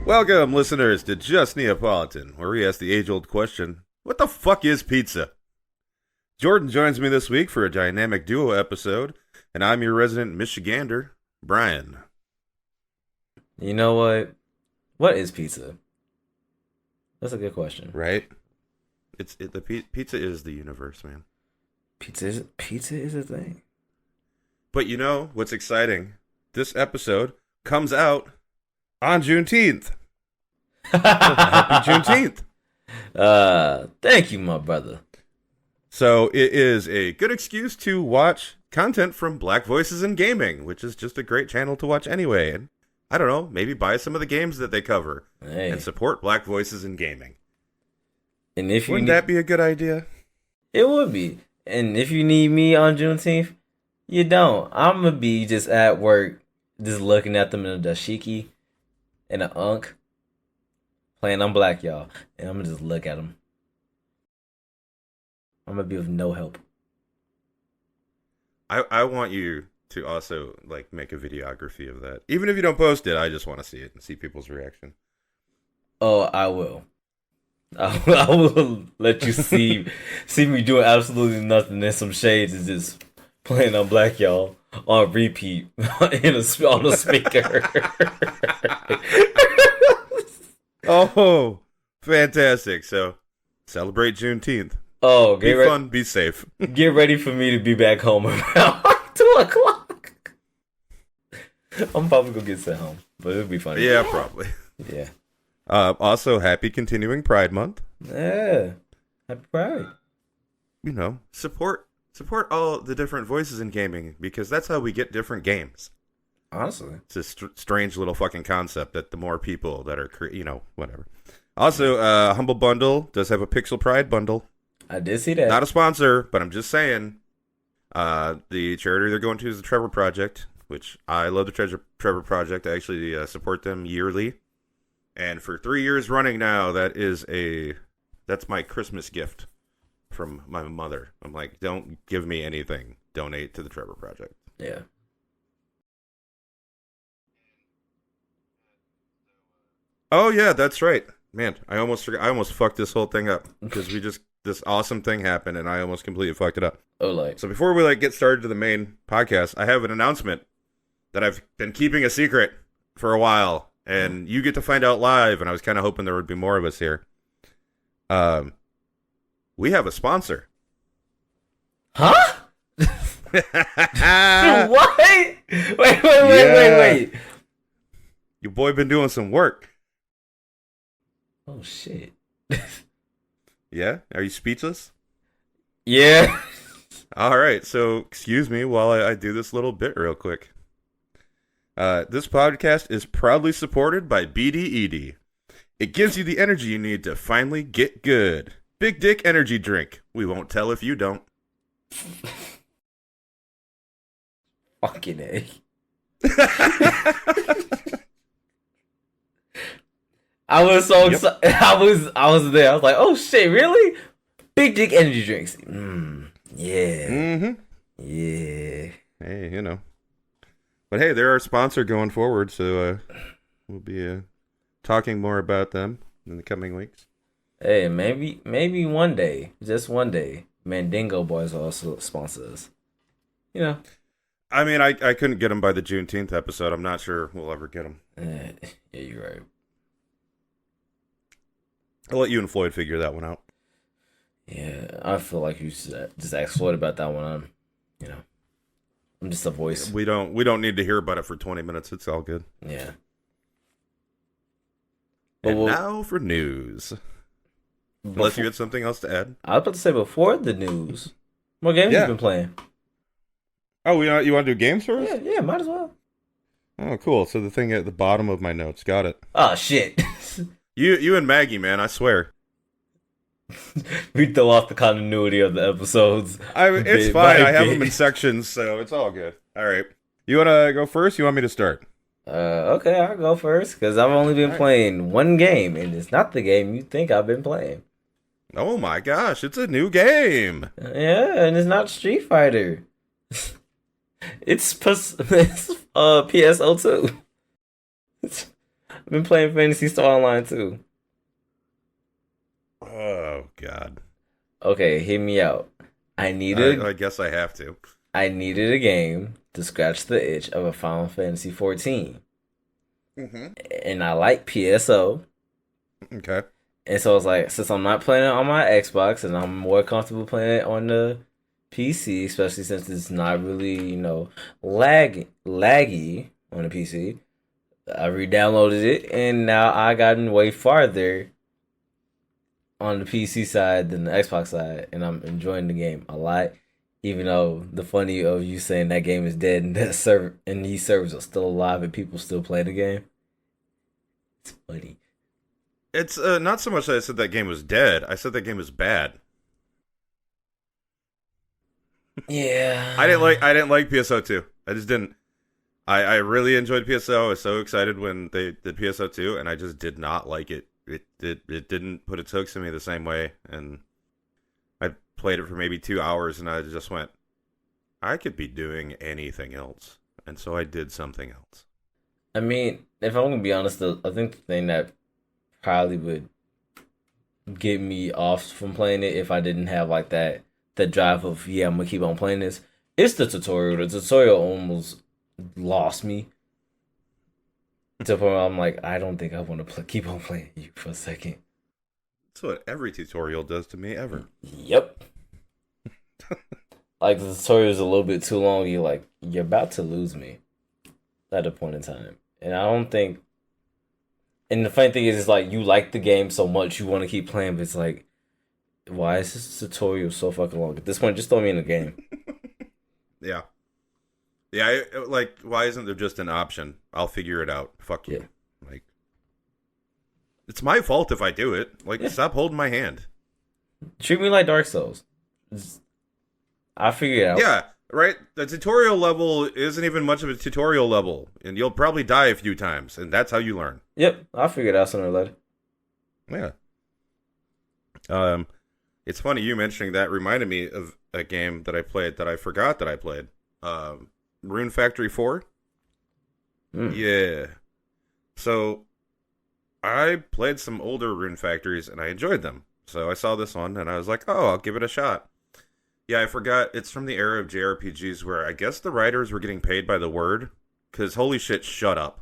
Welcome, listeners, to Just Neapolitan, where we ask the age-old question, what the fuck is pizza? Jordan joins me this week for a dynamic duo episode, and I'm your resident Michigander, Brian. You know what? What is pizza? That's a good question. Right? Pizza is the universe, man. Pizza is a thing. But you know what's exciting? This episode comes out on Juneteenth. Happy Juneteenth. Thank you, my brother. So it is a good excuse to watch content from Black Voices in Gaming, which is just a great channel to watch anyway. And I don't know, maybe buy some of the games that they cover and support Black Voices in Gaming. And if Wouldn't that be a good idea? It would be. And if you need me on Juneteenth, you don't. I'm gonna be just at work, just looking at them in a dashiki and an unk, playing on black, y'all. And I'm gonna just look at them. I'm gonna be with no help. I want you to also make a videography of that. Even if you don't post it, I just want to see it and see people's reaction. Oh, I will. I will let you see me doing absolutely nothing. And some shades is just playing on black, y'all, on repeat on the speaker. Oh, fantastic! So celebrate Juneteenth. Oh, be fun, be safe. Get ready for me to be back home around 2:00. I'm probably gonna get sent home, but it'll be funny. Yeah, probably. Yeah. Also, happy continuing Pride Month. Yeah, happy Pride. You know, support all the different voices in gaming, because that's how we get different games. Honestly, it's a strange little fucking concept that the more people that are, whatever. Also, Humble Bundle does have a Pixel Pride bundle. I did see that. Not a sponsor, but I'm just saying. The charity they're going to is the Trevor Project, which I love the Trevor Project. I actually support them yearly. And for 3 years running now, that's my Christmas gift from my mother. I'm like, don't give me anything. Donate to the Trevor Project. Yeah. Oh, yeah, that's right. Man, I almost forgot. I almost fucked this whole thing up because this awesome thing happened and I almost completely fucked it up. Oh, So before we get started to the main podcast, I have an announcement that I've been keeping a secret for a while. And you get to find out live, and I was kind of hoping there would be more of us here. We have a sponsor. Huh? What? Wait. Your boy been doing some work. Oh, shit. Yeah? Are you speechless? Yeah. All right, so excuse me while I do this little bit real quick. This podcast is proudly supported by BDED. It gives you the energy you need to finally get good. Big Dick Energy Drink. We won't tell if you don't. Fucking A. I was so excited. I was there. I was like, oh shit, really? Big Dick Energy Drinks. Yeah. Mm-hmm. Yeah. Hey, But hey, they're our sponsor going forward, so we'll be talking more about them in the coming weeks. Hey, maybe one day, just one day, Mandingo Boys will also sponsor us. I mean, I couldn't get them by the Juneteenth episode. I'm not sure we'll ever get them. Yeah, you're right. I'll let you and Floyd figure that one out. Yeah, I feel like you should just ask Floyd about that one. I'm just a voice. We don't need to hear about it for 20 minutes. It's all good. Yeah. And now for news. Unless you had something else to add. I was about to say before the news. What games you been playing? Oh, you want to do games first? Yeah, might as well. Oh, cool. So the thing at the bottom of my notes. Got it. Oh, shit. You and Maggie, man, I swear. We throw off the continuity of the episodes. It's fine. I have them in sections, so it's all good. All right. You want to go first? You want me to start? Okay, I'll go first, because I've only been playing one game, and it's not the game you think I've been playing. Oh my gosh, it's a new game. Yeah, and it's not Street Fighter. It's PSO2. I've been playing Fantasy Star Online too. Oh God. Okay, hear me out. I I needed guess I have to. I needed a game to scratch the itch of a Final Fantasy 14. Mm-hmm. And I like PSO. Okay. And so it's like, since I'm not playing it on my Xbox and I'm more comfortable playing it on the PC, especially since it's not really, laggy on the PC. I re-downloaded it and now I gotten way farther on the PC side than the Xbox side, and I'm enjoying the game a lot. Even though the funny of you saying that game is dead and that server and these servers are still alive and people still play the game, it's funny. It's not so much that I said that game was dead. I said that game was bad. Yeah, I didn't like PSO 2. I just didn't. I really enjoyed PSO. I was so excited when they did PSO 2, and I just did not like it. It didn't put its hooks in me the same way, and I played it for maybe 2 hours, and I just went, I could be doing anything else, and so I did something else. I mean, if I'm gonna be honest, I think the thing that probably would get me off from playing it if I didn't have like that drive of yeah, I'm gonna keep on playing this. It's the tutorial. The tutorial almost lost me to the point where I'm like, I don't think I want to keep on playing you for a second. That's what every tutorial does to me ever. Yep. Like the tutorial is a little bit too long. You're like, you're about to lose me at a point in time, and I don't think. And the funny thing is, it's like you like the game so much you want to keep playing, but it's like, why is this tutorial so fucking long? At this point, just throw me in the game. Yeah. Yeah, like, why isn't there just an option? I'll figure it out. Fuck you. Yeah. Like, it's my fault if I do it. Like, Yeah. stop holding my hand. Treat me like Dark Souls. I figure it out. Yeah, right? The tutorial level isn't even much of a tutorial level, and you'll probably die a few times, and that's how you learn. Yep, I'll figure it out sooner or later. Yeah. It's funny you mentioning that reminded me of a game that I played that I forgot that I played. Rune Factory 4. Yeah. So I played some older Rune Factories and I enjoyed them. So I saw this one and I was like, oh, I'll give it a shot. Yeah, I forgot. It's from the era of JRPGs where I guess the writers were getting paid by the word. Because holy shit, shut up.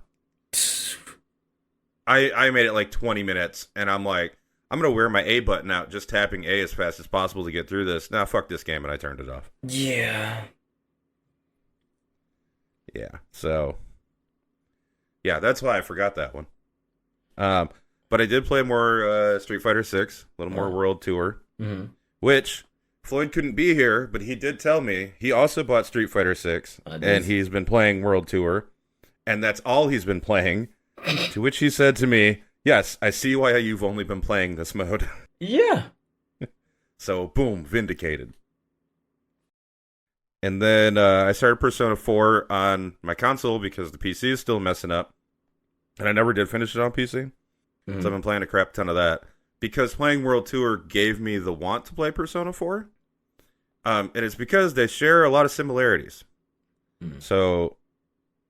I made it like 20 minutes and I'm like, I'm going to wear my A button out just tapping A as fast as possible to get through this. Nah, fuck this game, and I turned it off. Yeah. Yeah, so yeah, that's why I forgot that one. But I did play more Street Fighter 6, a little more World Tour, which Floyd couldn't be here, but he did tell me he also bought Street Fighter 6, and he's been playing World Tour, and that's all he's been playing. To which he said to me, yes, I see why you've only been playing this mode. Yeah. So, boom, vindicated. And then I started Persona 4 on my console because the PC is still messing up. And I never did finish it on PC. So I've been playing a crap ton of that. Because playing World Tour gave me the want to play Persona 4. And it's because they share a lot of similarities. So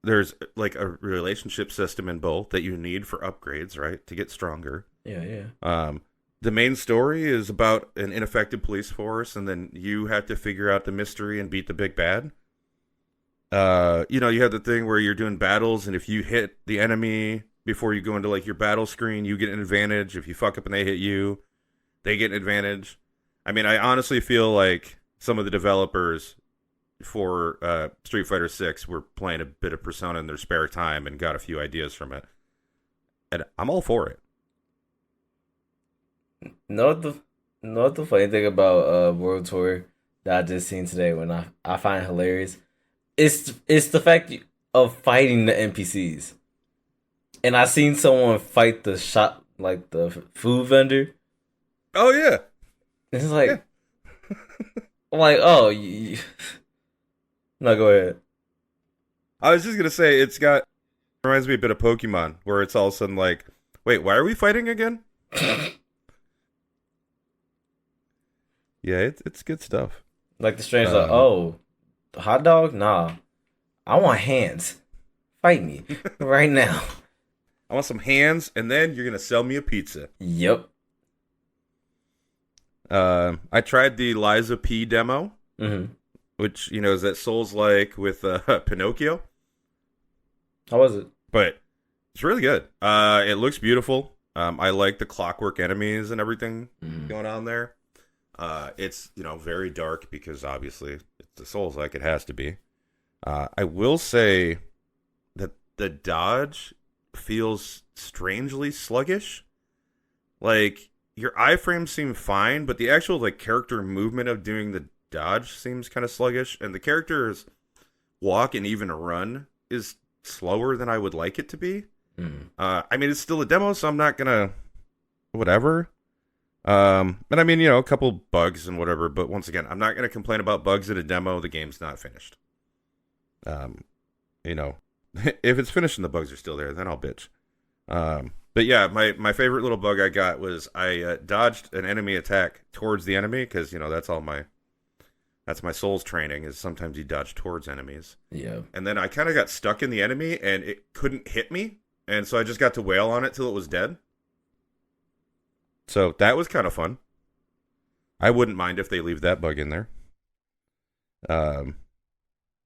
there's like a relationship system in both that you need for upgrades, right? To get stronger. Yeah. The main story is about an ineffective police force, and then you have to figure out the mystery and beat the big bad. You have the thing where you're doing battles, and if you hit the enemy before you go into like your battle screen, you get an advantage. If you fuck up and they hit you, they get an advantage. I mean, I honestly feel like some of the developers for Street Fighter 6 were playing a bit of Persona in their spare time and got a few ideas from it. And I'm all for it. Know what the funny thing about World Tour that I just seen today when I find hilarious? It's the fact of fighting the NPCs. And I seen someone fight the shop, like the food vendor. Oh yeah. It's like I'm like, oh no, go ahead. I was just gonna say reminds me a bit of Pokemon, where it's all of a sudden like, wait, why are we fighting again? Yeah, it's good stuff. Like the strange, like, oh, hot dog? Nah, I want hands. Fight me right now. I want some hands, and then you're gonna sell me a pizza. Yep. I tried the Liza P demo, Mm-hmm. which is that Souls-like with Pinocchio, How was it? but it's really good. It looks beautiful. I like the clockwork enemies and everything going on there. It's very dark because obviously it's a Souls-like. It has to be. I will say that the dodge feels strangely sluggish. Like your iframes seem fine, but the actual character movement of doing the dodge seems kind of sluggish, and the character's walk and even run is slower than I would like it to be. I mean, it's still a demo, so I'm not gonna whatever. And I mean, a couple bugs and whatever, but once again, I'm not gonna complain about bugs in a demo. The game's not finished. If it's finished and the bugs are still there, then I'll bitch. But yeah, my favorite little bug I got was I dodged an enemy attack towards the enemy because that's my Souls training is sometimes you dodge towards enemies. Yeah. And then I kind of got stuck in the enemy and it couldn't hit me, and so I just got to wail on it till it was dead. So that was kind of fun. I wouldn't mind if they leave that bug in there.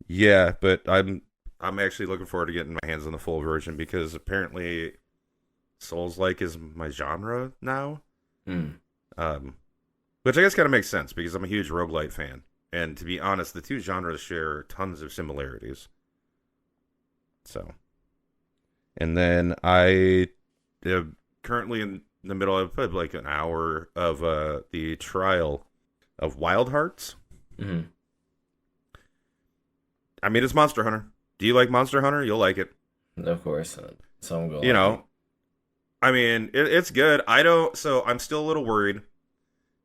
Yeah, but I'm actually looking forward to getting my hands on the full version because apparently Souls-like is my genre now. Which I guess kind of makes sense because I'm a huge roguelite fan. And to be honest, the two genres share tons of similarities. So. And then I am currently in the middle of like an hour of the trial of Wild Hearts. Mm-hmm. I mean, it's Monster Hunter. Do you like Monster Hunter? You'll like it. Of course. So I'm going. I mean, it's good. So I'm still a little worried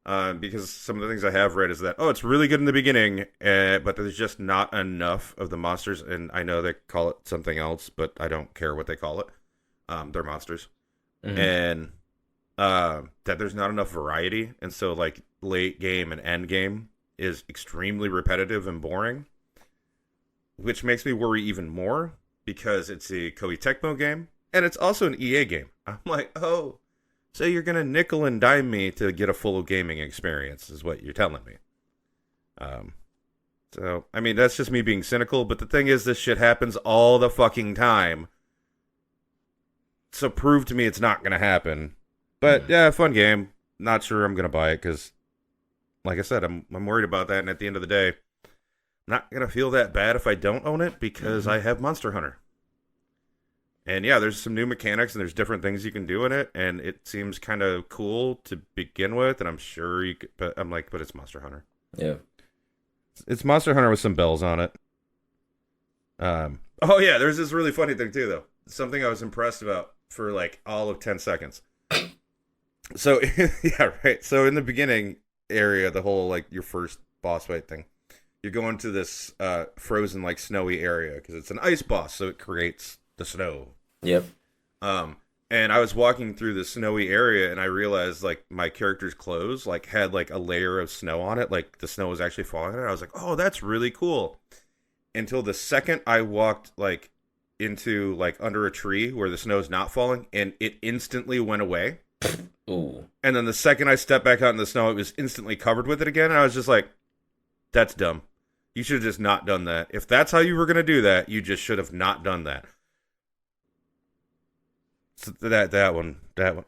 because some of the things I have read is that, it's really good in the beginning, but there's just not enough of the monsters. And I know they call it something else, but I don't care what they call it. They're monsters. Mm-hmm. And that there's not enough variety. And so like late game and end game is extremely repetitive and boring, which makes me worry even more because it's a Koei Tecmo game and it's also an EA game. I'm like, oh, so you're going to nickel and dime me to get a full gaming experience is what you're telling me. So, I mean, that's just me being cynical, but the thing is, this shit happens all the fucking time. So prove to me it's not going to happen. But yeah, fun game. Not sure I'm going to buy it because, like I said, I'm worried about that. And at the end of the day, I'm not going to feel that bad if I don't own it because I have Monster Hunter. And yeah, there's some new mechanics and there's different things you can do in it. And it seems kind of cool to begin with. And I'm sure you could, but I'm like, but it's Monster Hunter. Yeah. It's Monster Hunter with some bells on it. Oh yeah, there's this really funny thing too, though. Something I was impressed about for like all of 10 seconds. So, yeah, right. So in the beginning area, the whole like your first boss fight thing, you're going to this frozen like snowy area because it's an ice boss, so it creates the snow. Yep. And I was walking through the snowy area and I realized like my character's clothes like had like a layer of snow on it, like the snow was actually falling on it. I was like, oh, that's really cool. Until the second I walked like into like under a tree where the snow's not falling and it instantly went away. Ooh. And then the second I stepped back out in the snow, it was instantly covered with it again. And I was just like, that's dumb. You should have just not done that. If that's how you were going to do that, you just should have not done that. So that one.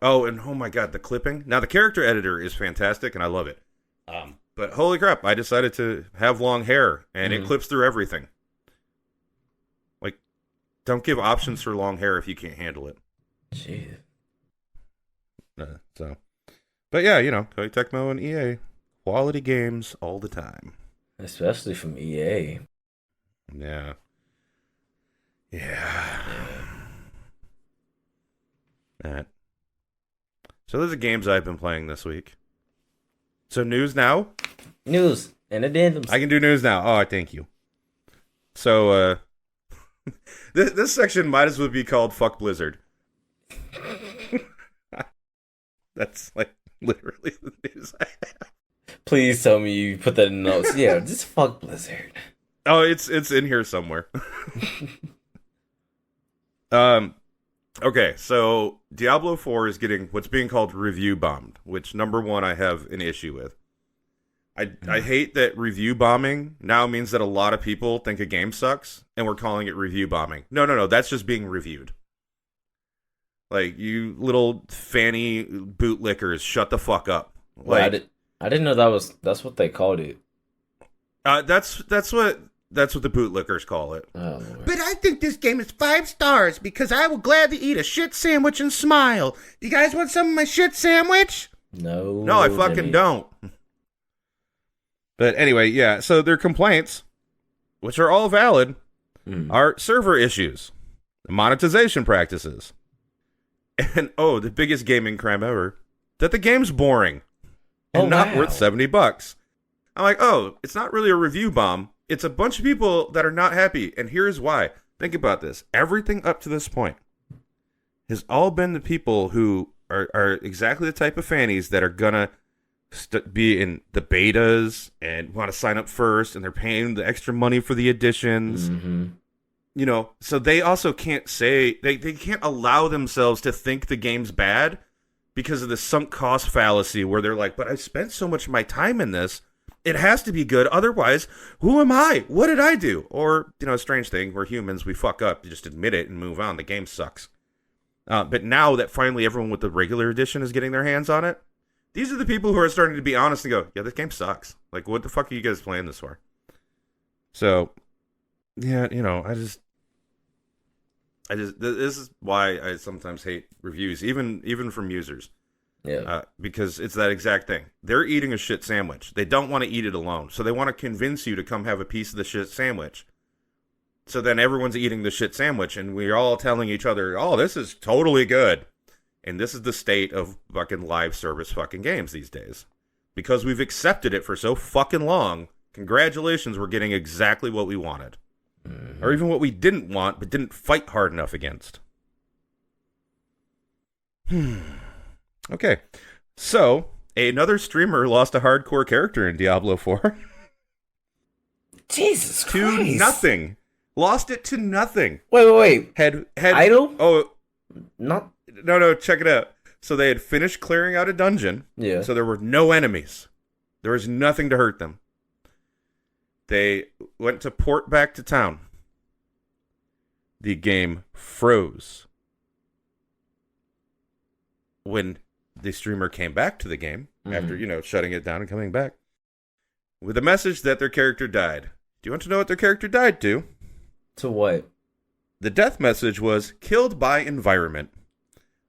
Oh, and oh my God, the clipping. Now the character editor is fantastic, and I love it. But holy crap, I decided to have long hair, and it clips through everything. Like, don't give options for long hair if you can't handle it. Jeez. But yeah, Koei Tecmo and EA, quality games all the time. Especially from EA. Yeah. That. So those are games I've been playing this week. So news now? News and addendums. I can do news now. Oh, thank you. So, this section might as well be called Fuck Blizzard. That's like literally the news I have. Please tell me you put that in the notes. Yeah, just fuck Blizzard. Oh, it's in here somewhere. Okay, so Diablo 4 is getting what's being called review bombed, which number one I have an issue with. I hate that review bombing now means that a lot of people think a game sucks and we're calling it review bombing. No, that's just being reviewed. Like, you little fanny bootlickers, shut the fuck up. Well, Like, I didn't know that's what they called it. that's what the bootlickers call it. Oh, Lord. But I think this game is 5 stars because I will gladly eat a shit sandwich and smile. Do you guys want some of my shit sandwich? No. No, I fucking Jimmy. don't. But anyway, yeah, so their complaints, which are all valid, are server issues, monetization practices, and the biggest gaming crime ever, that the game's boring and not worth $70. I'm like, it's not really a review bomb. It's a bunch of people that are not happy, and here's why. Think about this. Everything up to this point has all been the people who are exactly the type of fannies that are gonna be in the betas and want to sign up first, and they're paying the extra money for the additions. You know, so they also can't say they can't allow themselves to think the game's bad because of the sunk cost fallacy where they're like, but I spent so much of my time in this, it has to be good, otherwise who am I, what did I do? Or, you know, a strange thing, we're humans, we fuck up, you just admit it and move on, the game sucks. But now that finally everyone with the regular edition is getting their hands on it, these are the people who are starting to be honest and go, yeah, this game sucks. Like, what the fuck are you guys playing this for? So, yeah, you know, this is why I sometimes hate reviews, even from users. Yeah. Because it's that exact thing. They're eating a shit sandwich. They don't want to eat it alone. So they want to convince you to come have a piece of the shit sandwich. So then everyone's eating the shit sandwich, and we're all telling each other, oh, this is totally good. And this is the state of fucking live service fucking games these days. Because we've accepted it for so fucking long, congratulations, we're getting exactly what we wanted. Or even what we didn't want, but didn't fight hard enough against. Okay. So, another streamer lost a hardcore character in Diablo 4. Jesus to Christ. nothing. Lost it to nothing. Wait. Had Idle? Oh, Not. no, check it out. So they had finished clearing out a dungeon. Yeah. So there were no enemies. There was nothing to hurt them. They went to port back to town. The game froze. When the streamer came back to the game, after, you know, shutting it down and coming back, with a message that their character died. Do you want to know what their character died to? To what? The death message was killed by environment.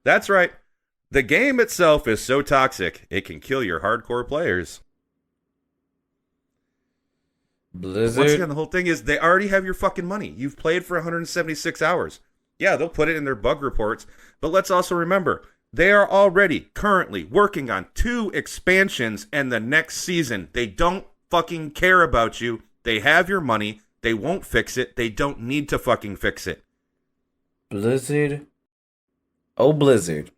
That's right. The game itself is so toxic, it can kill your hardcore players. Blizzard. Once again, the whole thing is they already have your fucking money. You've played for 176 hours. Yeah, they'll put it in their bug reports, but let's also remember, they are already currently working on 2 expansions and the next season. They don't fucking care about you. They have your money. They won't fix it. They don't need to fucking fix it. Blizzard. Oh, Blizzard.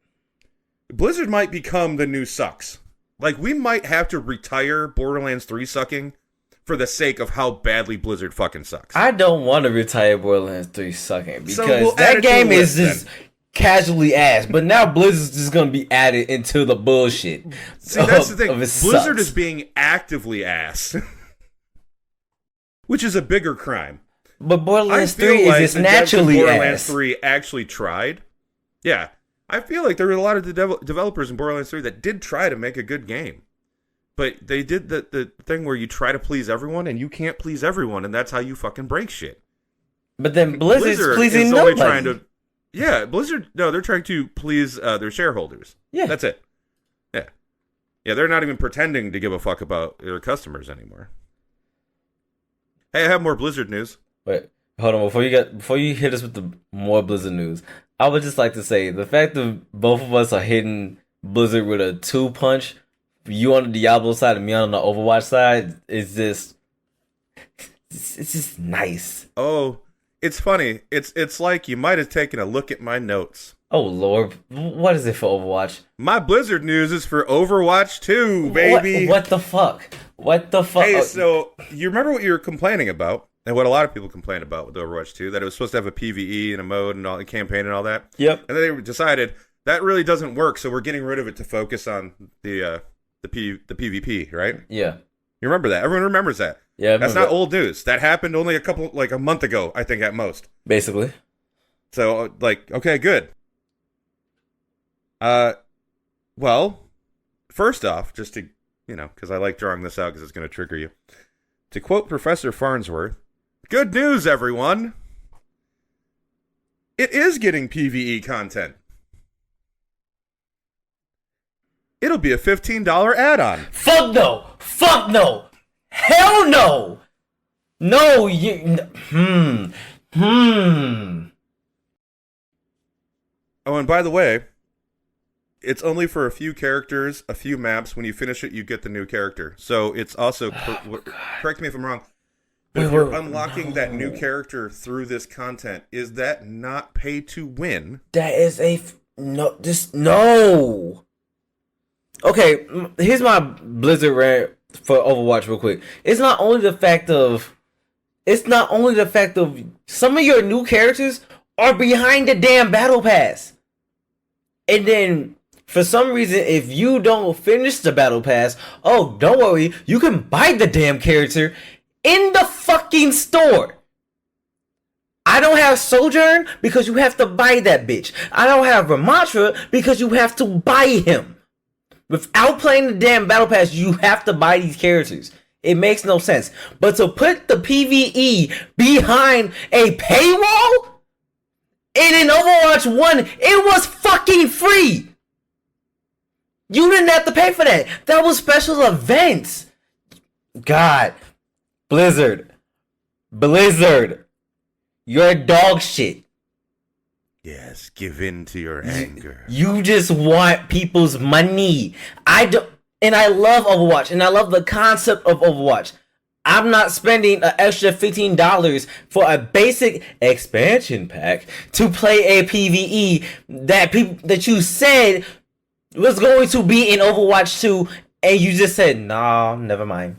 Blizzard might become the new sucks. Like, we might have to retire Borderlands 3 sucking for the sake of how badly Blizzard fucking sucks. I don't want to retire Borderlands 3 sucking because So we'll add it that to game the is list, just casually ass. But now Blizzard's just going to be added into the bullshit. See, that's the thing. Of it Blizzard sucks. is being actively ass. Which is a bigger crime. But Borderlands I feel 3 like is just the devs of naturally Borderlands ass. 3 actually tried. Yeah. I feel like there were a lot of developers in Borderlands 3 that did try to make a good game. But they did the thing where you try to please everyone, and you can't please everyone, and that's how you fucking break shit. But then Blizzard's pleasing is only nobody. trying to... Yeah, Blizzard... No, they're trying to please their shareholders. Yeah. That's it. Yeah. Yeah, they're not even pretending to give a fuck about their customers anymore. Hey, I have more Blizzard news. Wait, hold on. Before you hit us with the more Blizzard news, I would just like to say the fact that both of us are hitting Blizzard with a 2-punch, you on the Diablo side and me on the Overwatch side, is just it's just nice. Oh, it's funny. It's like you might have taken a look at my notes. Oh Lord, what is it for Overwatch? My Blizzard news is for Overwatch 2, baby. What the fuck? What the fuck? Hey, so you remember what you were complaining about? and what a lot of people complain about with Overwatch 2, that it was supposed to have a PvE and a mode and all a campaign and all that. Yep. And then they decided that really doesn't work, so we're getting rid of it to focus on the PvP, right? Yeah. You remember that? Everyone remembers that. Yeah. That's not old news. That happened only a month ago, I think, at most. Basically. So, okay, good. Well, first off, just to, because I like drawing this out because it's going to trigger you. To quote Professor Farnsworth, good news, everyone. It is getting PvE content. It'll be a $15 add-on. Fuck no! Fuck no! Hell no! No, you... Oh, and by the way, it's only for a few characters, a few maps. When you finish it, you get the new character. So it's also, correct me if I'm wrong, but if you're unlocking that new character through this content, is that not pay to win? That is no. Okay, here's my Blizzard rant for Overwatch real quick. It's not only the fact of some of your new characters are behind the damn battle pass. And then for some reason, if you don't finish the battle pass, oh, don't worry, you can buy the damn character in the fucking store. I don't have Sojourn because you have to buy that bitch. I don't have Ramattra because you have to buy him. Without playing the damn battle pass, you have to buy these characters. It makes no sense. But to put the PvE behind a paywall, and in Overwatch 1, it was fucking free. You didn't have to pay for that. That was special events. God. Blizzard. You're dog shit. Yes, give in to your anger. You just want people's money. I love Overwatch, and I love the concept of Overwatch. I'm not spending an extra $15 for a basic expansion pack to play a PvE that you said was going to be in Overwatch 2, and you just said, nah, never mind.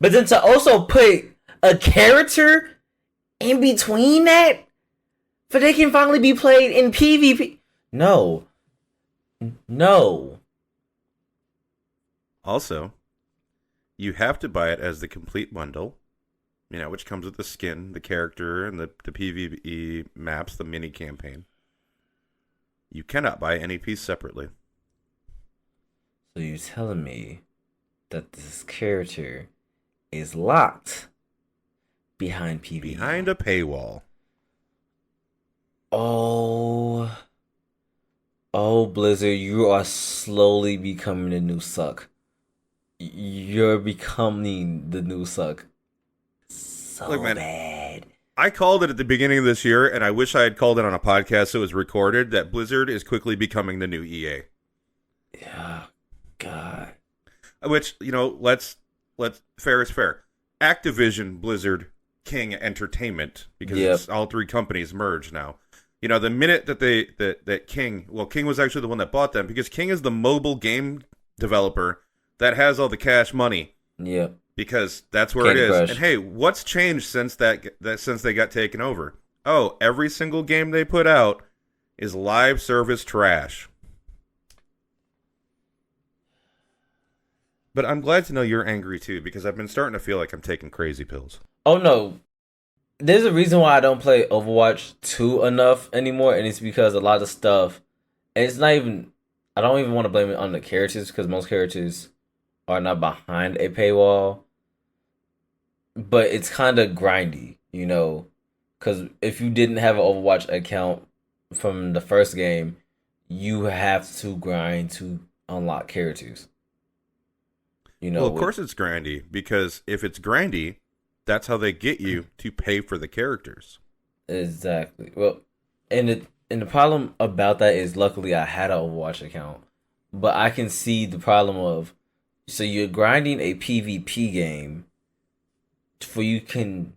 But then to also put a character in between that, for they can finally be played in PvP. No. Also, you have to buy it as the complete bundle, which comes with the skin, the character, and the PvE maps, the mini campaign. You cannot buy any piece separately. So you're telling me that this character is locked behind PvE? Behind a paywall. Oh, Blizzard, you are slowly becoming the new suck. You're becoming the new suck. So Look, man, bad. I called it at the beginning of this year, and I wish I had called it on a podcast so it was recorded, that Blizzard is quickly becoming the new EA. Yeah, God. Which, let's fair is fair. Activision, Blizzard, King Entertainment, because it's all three companies merged now. The minute that King was actually the one that bought them, because King is the mobile game developer that has all the cash money. Yeah. Because that's where Candy it is. Crush. And hey, what's changed since since they got taken over? Oh, every single game they put out is live service trash. But I'm glad to know you're angry too, because I've been starting to feel like I'm taking crazy pills. Oh no. There's a reason why I don't play Overwatch 2 enough anymore, and it's because a lot of stuff, and it's not even, I don't even want to blame it on the characters, because most characters are not behind a paywall, but it's kind of grindy, because if you didn't have an Overwatch account from the first game, you have to grind to unlock characters. Well, of course it's grindy, because if it's grindy, that's how they get you to pay for the characters. Exactly. Well, and the problem about that is, luckily I had an Overwatch account, but I can see the problem of, so you're grinding a PvP game for you can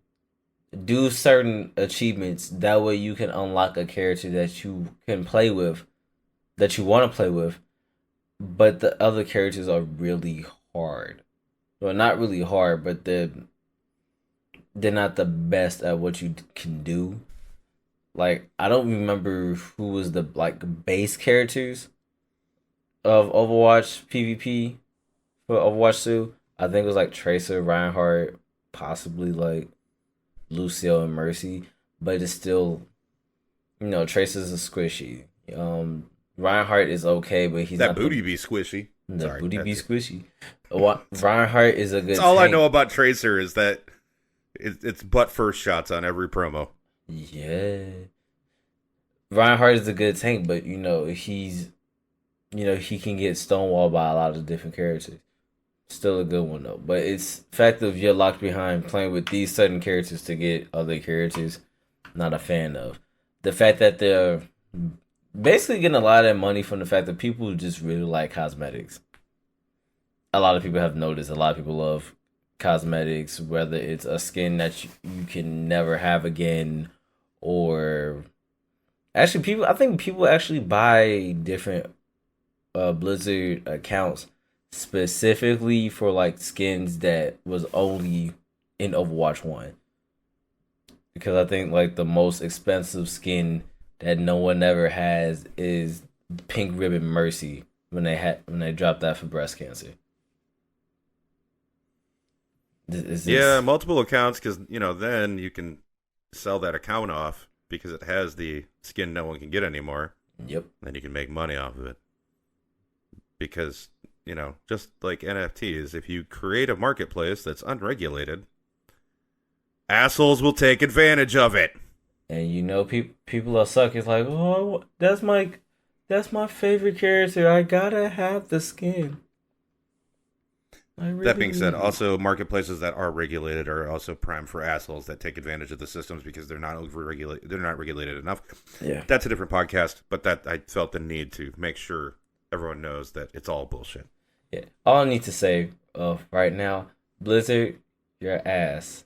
do certain achievements, that way you can unlock a character that you can play with, that you want to play with, but the other characters are really hard. Well, not really hard, but they're not the best at what you can do. Like I don't remember who was the like base characters of Overwatch PvP for Overwatch 2. I think it was like Tracer, Reinhardt, possibly like Lucio and Mercy, but it's still, Tracer's a squishy. Reinhardt is okay, but he's That not booty be squishy. the Sorry, booty be that's- squishy. Reinhardt is a good. That's all I tank. know about Tracer is that it's butt first shots on every promo. Yeah, Reinhardt is a good tank, but he's, he can get stonewalled by a lot of different characters. Still a good one though, but it's the fact of you're locked behind playing with these certain characters to get other characters. Not a fan of the fact that they're basically getting a lot of that money from the fact that people just really like cosmetics. A lot of people have noticed. A lot of people love cosmetics, whether it's a skin that you can never have again, or actually, I think people actually buy different Blizzard accounts specifically for like skins that was only in Overwatch 1. Because I think like the most expensive skin that no one ever has is Pink Ribbon Mercy when they dropped that for breast cancer. Yeah, multiple accounts because then you can sell that account off because it has the skin no one can get anymore. Yep. Then you can make money off of it. Because just like NFTs, if you create a marketplace that's unregulated, assholes will take advantage of it. And people are suckers like, oh, that's my favorite character. I gotta have the skin. That being said, also marketplaces that are regulated are also prime for assholes that take advantage of the systems because they're not over-regulated. They're not regulated enough. Yeah, that's a different podcast. But that I felt the need to make sure everyone knows that it's all bullshit. Yeah. All I need to say right now, Blizzard, your ass.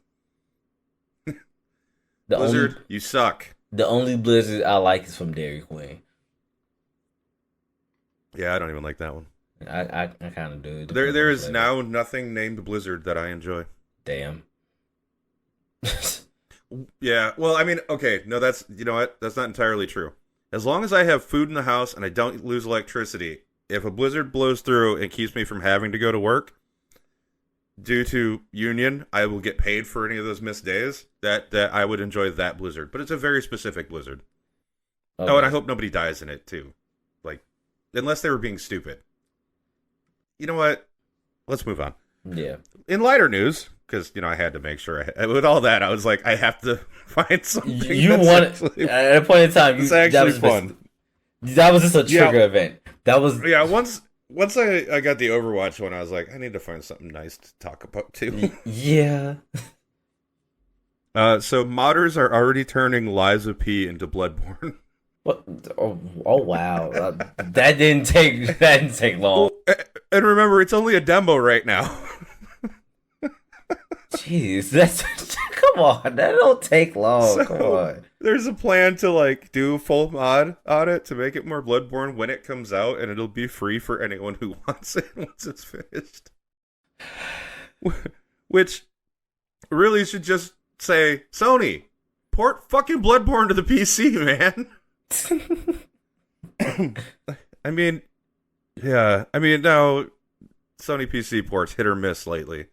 Blizzard, you suck. The only Blizzard I like is from Dairy Queen. Yeah, I don't even like that one. I kind of do. There is now nothing named Blizzard that I enjoy. Damn. Yeah, well, I mean, okay, no, that's, you know what? That's not entirely true. As long as I have food in the house and I don't lose electricity, if a blizzard blows through and keeps me from having to go to work due to union, I will get paid for any of those missed days. That I would enjoy that blizzard, but it's a very specific blizzard. Okay. Oh, and I hope nobody dies in it too, like unless they were being stupid. You know what? Let's move on. Yeah. In lighter news, because I had to make sure. With all that, I was like, I have to find something. You want at a point in time. It's actually fun. That was just a trigger event. That was Once I got the Overwatch one, I was like, I need to find something nice to talk about too. Yeah. So modders are already turning Lies of P into Bloodborne. What? Oh wow! that didn't take long. And remember, it's only a demo right now. Jeez, come on. That don't take long. So, come on. There's a plan to do a full mod on it to make it more Bloodborne when it comes out, and it'll be free for anyone who wants it once it's finished. Which really should just say, Sony, port fucking Bloodborne to the PC, man. I mean, now Sony PC ports hit or miss lately.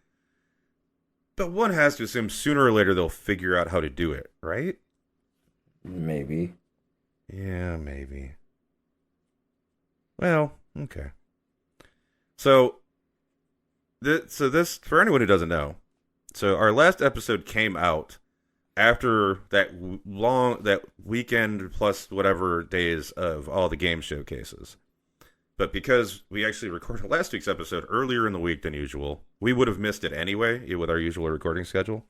But one has to assume sooner or later they'll figure out how to do it, right? Maybe. Yeah, maybe. Well, okay. So this, for anyone who doesn't know, so our last episode came out after that weekend plus whatever days of all the game showcases. But because we actually recorded last week's episode earlier in the week than usual, we would have missed it anyway with our usual recording schedule.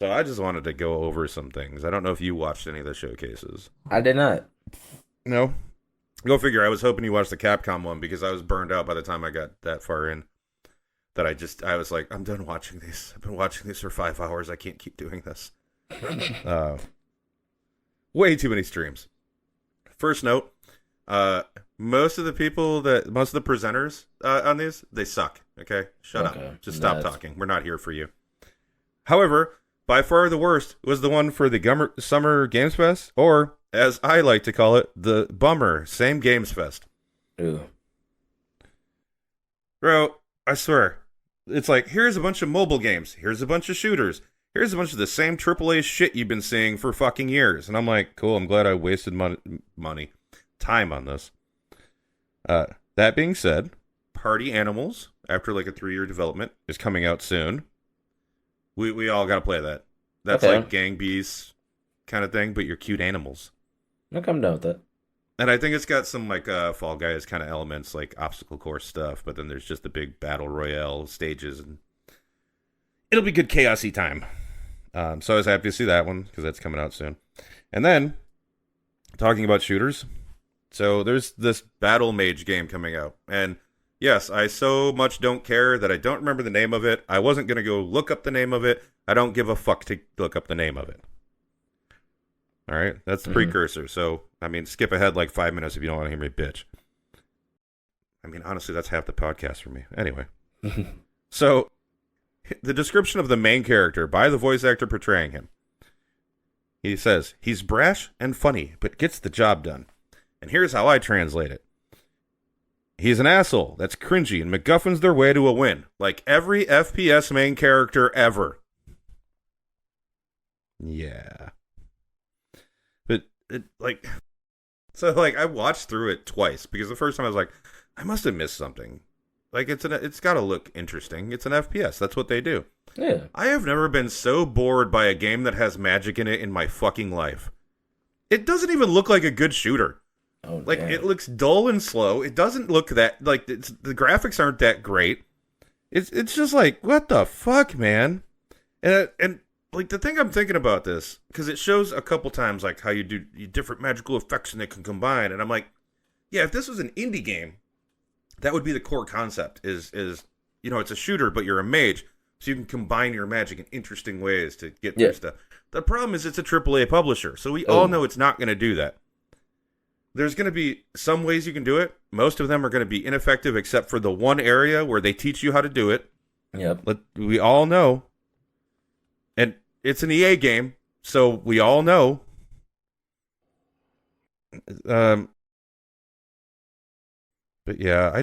So I just wanted to go over some things. I don't know if you watched any of the showcases. I did not. No? Go figure. I was hoping you watched the Capcom one because I was burned out by the time I got that far in. That I was like, I'm done watching these. I've been watching these for 5 hours. I can't keep doing this. Way too many streams. First note, most of the presenters on these, they suck. Okay? Shut up. Just stop talking. We're not here for you. However, by far the worst was the one for the Summer Games Fest, or as I like to call it, the Bummer Same Games Fest. Ooh. Bro, I swear, it's like, here's a bunch of mobile games, here's a bunch of shooters, here's a bunch of the same AAA shit you've been seeing for fucking years. And I'm like, cool, I'm glad I wasted time on this. That being said, Party Animals, after like a 3-year development, is coming out soon. We all gotta play that. That's Okay. like Gang Beasts kind of thing, but you're cute animals. Look, I'm done with that. And I think it's got some like Fall Guys kind of elements, like obstacle course stuff, but then there's just the big battle royale stages, and it'll be good chaosy time. So I was happy to see that one because that's coming out soon. And then talking about shooters, so there's this Battle Mage game coming out, and yes, I so much don't care that I don't remember the name of it. I wasn't gonna go look up the name of it. I don't give a fuck to look up the name of it. All right, that's the precursor. So, I mean, skip ahead like 5 minutes if you don't want to hear me bitch. I mean, honestly, that's half the podcast for me. Anyway, so the description of the main character by the voice actor portraying him. He says, he's brash and funny, but gets the job done. And here's how I translate it. He's an asshole that's cringy and MacGuffins their way to a win, like every FPS main character ever. Yeah. But, I watched through it twice, because the first time I was like, I must have missed something. Like, it's got to look interesting. It's an FPS. That's what they do. Yeah. I have never been so bored by a game that has magic in it in my fucking life. It doesn't even look like a good shooter. Oh, Like, damn. it looks dull and slow. It doesn't look that, like, the graphics aren't that great. It's just like, what the fuck, man? And like, the thing I'm thinking about this, because it shows a couple times, like, how you do different magical effects and they can combine. And I'm like, yeah, if this was an indie game, that would be the core concept, is it's a shooter, but you're a mage, so you can combine your magic in interesting ways to get through stuff. The problem is it's a AAA publisher, so we all know it's not going to do that. There's going to be some ways you can do it. Most of them are going to be ineffective, except for the one area where they teach you how to do it. Yep. We all know. And it's an EA game, so we all know. But yeah,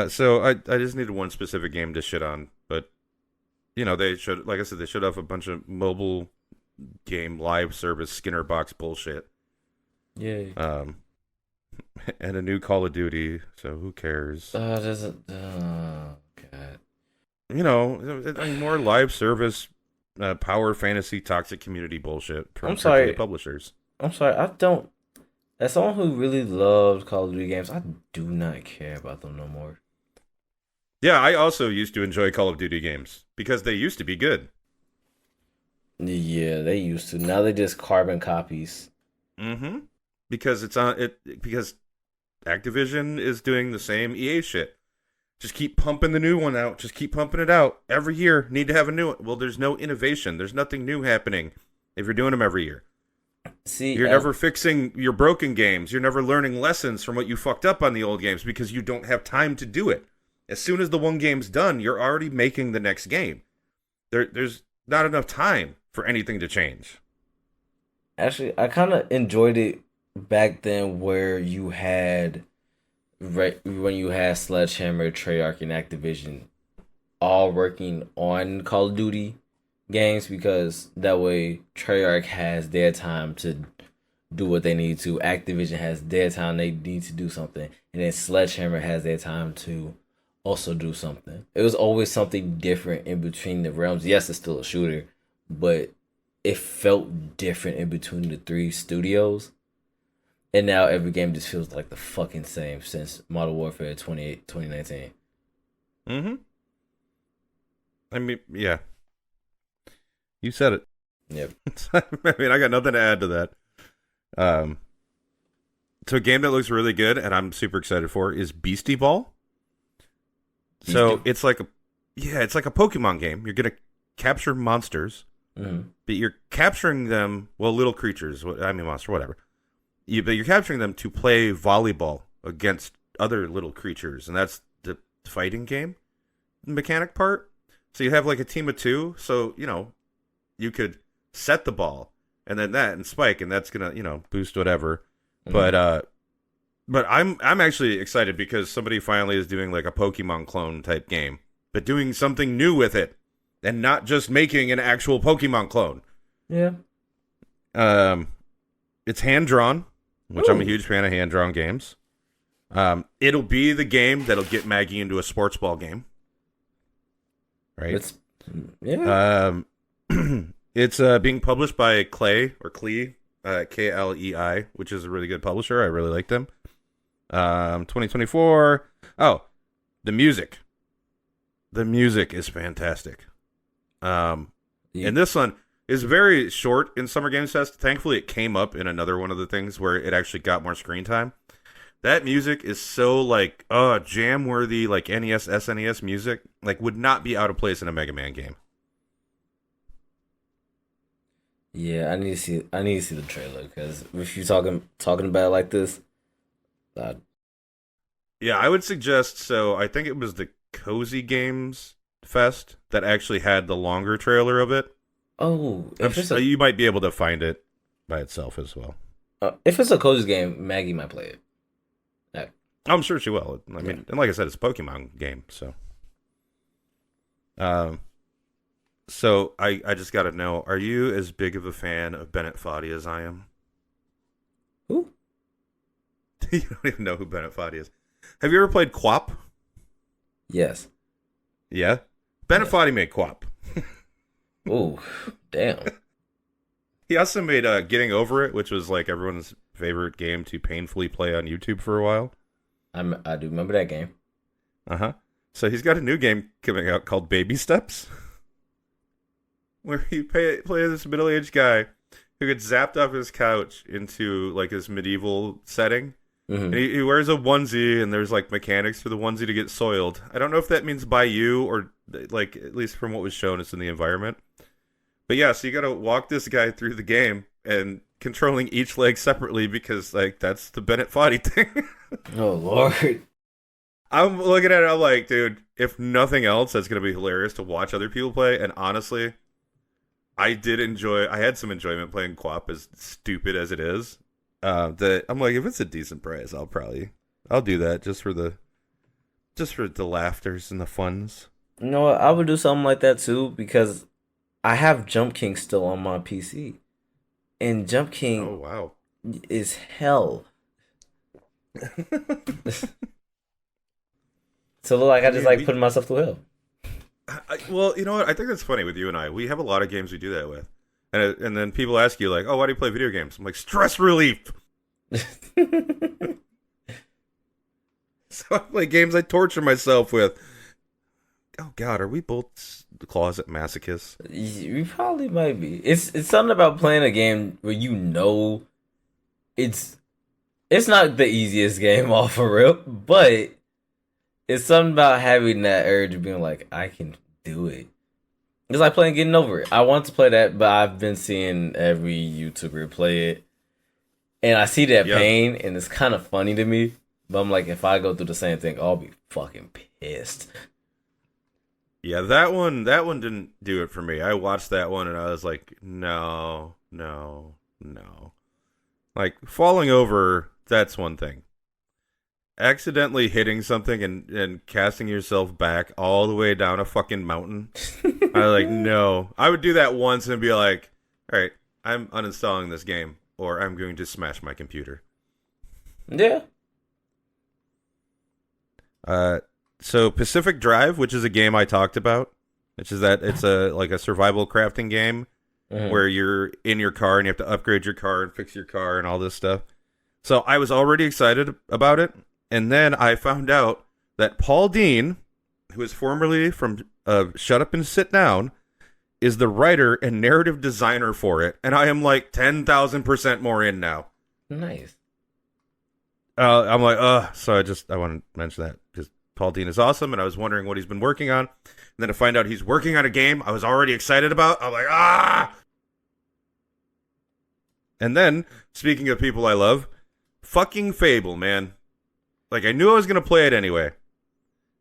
so I just needed one specific game to shit on. But, they should, like I said, they should have a bunch of mobile game live service Skinner box bullshit. Yay. And a new Call of Duty, so who cares? God. More live service, power fantasy, toxic community bullshit from I'm sorry. publishers. I'm sorry, I don't. As someone who really loved Call of Duty games, I do not care about them no more. Yeah, I also used to enjoy Call of Duty games because they used to be good. Yeah, they used to. Now they just carbon copies. Mm-hmm. Because because Activision is doing the same EA shit. Just keep pumping the new one out. Just keep pumping it out. Every year, need to have a new one. Well, there's no innovation. There's nothing new happening if you're doing them every year. See, You're never fixing your broken games. You're never learning lessons from what you fucked up on the old games because you don't have time to do it. As soon as the one game's done, you're already making the next game. There's not enough time for anything to change. Actually, I kind of enjoyed it back then, where you had when you had Sledgehammer, Treyarch, and Activision all working on Call of Duty games, because that way Treyarch has their time to do what they need to, Activision has their time they need to do something, and then Sledgehammer has their time to also do something. It was always something different in between the realms. Yes, it's still a shooter, but it felt different in between the three studios. And now every game just feels like the fucking same since Modern Warfare 2019. Mm-hmm. I mean, yeah. You said it. Yep. I mean, I got nothing to add to that. So a game that looks really good and I'm super excited for is Beastie Ball. So it's like a Pokemon game. You're gonna capture monsters, but you're capturing them, little creatures. Monster, whatever. But you're capturing them to play volleyball against other little creatures, and that's the fighting game mechanic part. So you have like a team of two. So, you could set the ball and then that and spike, and that's going to, boost whatever. Mhm. But I'm actually excited because somebody finally is doing like a Pokemon clone type game, but doing something new with it and not just making an actual Pokemon clone. Yeah. It's hand drawn, which I'm a Ooh. huge fan of hand drawn games. It'll be the game that'll get Maggie into a sports ball game. Right? It's yeah. It's being published by Klei or Klee, Klei, which is a really good publisher. I really like them. 2024. Oh, the music. The music is fantastic. And this one is very short in Summer Games Fest. Thankfully, it came up in another one of the things where it actually got more screen time. That music is so like jam worthy, like NES, SNES music, like would not be out of place in a Mega Man game. Yeah, I need to see the trailer because if you talking about it like this, uh, Yeah, I would suggest. So I think it was the Cozy Games Fest that actually had the longer trailer of it. oh, if it's a You might be able to find it by itself as well. if it's a cozy game, Maggie might play it. I'm sure she will. I mean, and like I said, it's a Pokemon game, so. So I just got to know: are you as big of a fan of Bennett Foddy as I am? Who? You don't even know who Bennett Foddy is. Have you ever played Quap? Yes. Yeah, Bennett Yes. Foddy made Quap. Ooh, damn. He also made Getting Over It, which was like everyone's favorite game to painfully play on YouTube for a while. I do remember that game. So he's got a new game coming out called Baby Steps, where you play this middle-aged guy who gets zapped off his couch into like this medieval setting. And Hmm. he wears a onesie, and there's like mechanics for the onesie to get soiled. I don't know if that means by you or like at least from what was shown, it's in the environment. But yeah, so you got to walk this guy through the game and controlling each leg separately because like that's the Bennett Foddy thing. Oh Lord. I'm looking at it, I'm like, dude, if nothing else, that's gonna be hilarious to watch other people play. And honestly, I had some enjoyment playing Quap, as stupid as it is. That I'm like, if it's a decent price, I'll do that just for the laughters and the funs. You know what? I would do something like that too because I have Jump King still on my PC, and Jump Oh King wow. is hell. So look like I just Yeah, like putting myself through hell. Well, you know what? I think that's funny with you and I. We have a lot of games we do that with, and then people ask you like, "Oh, why do you play video games?" I'm like, "Stress relief." So I play games I torture myself with. Oh God, are we both closet masochists? You probably might be. It's something about playing a game where you know it's not the easiest game off for real, but it's something about having that urge of being like, I can do it. It's like playing Getting Over It. I want to play that, but I've been seeing every YouTuber play it, and I see that Yeah. pain, and it's kind of funny to me. But I'm like, if I go through the same thing, I'll be fucking pissed. Yeah, that one didn't do it for me. I watched that one and I was like, no, no, no. Like falling over, that's one thing. Accidentally hitting something and casting yourself back all the way down a fucking mountain. I was like, no. I would do that once and be like, all right, I'm uninstalling this game or I'm going to smash my computer. Yeah. So Pacific Drive, which is a game I talked about, which is that it's a like a survival crafting game Mhm. where you're in your car and you have to upgrade your car and fix your car and all this stuff. So I was already excited about it, and then I found out that Paul Dean, who is formerly from Shut Up and Sit Down, is the writer and narrative designer for it, and I am like 10,000% more in now. Nice. I'm like, so I want to mention that because Paul Dean is awesome, and I was wondering what he's been working on. And then to find out he's working on a game I was already excited about, I'm like, ah! And then, speaking of people I love, fucking Fable, man. Like, I knew I was going to play it anyway.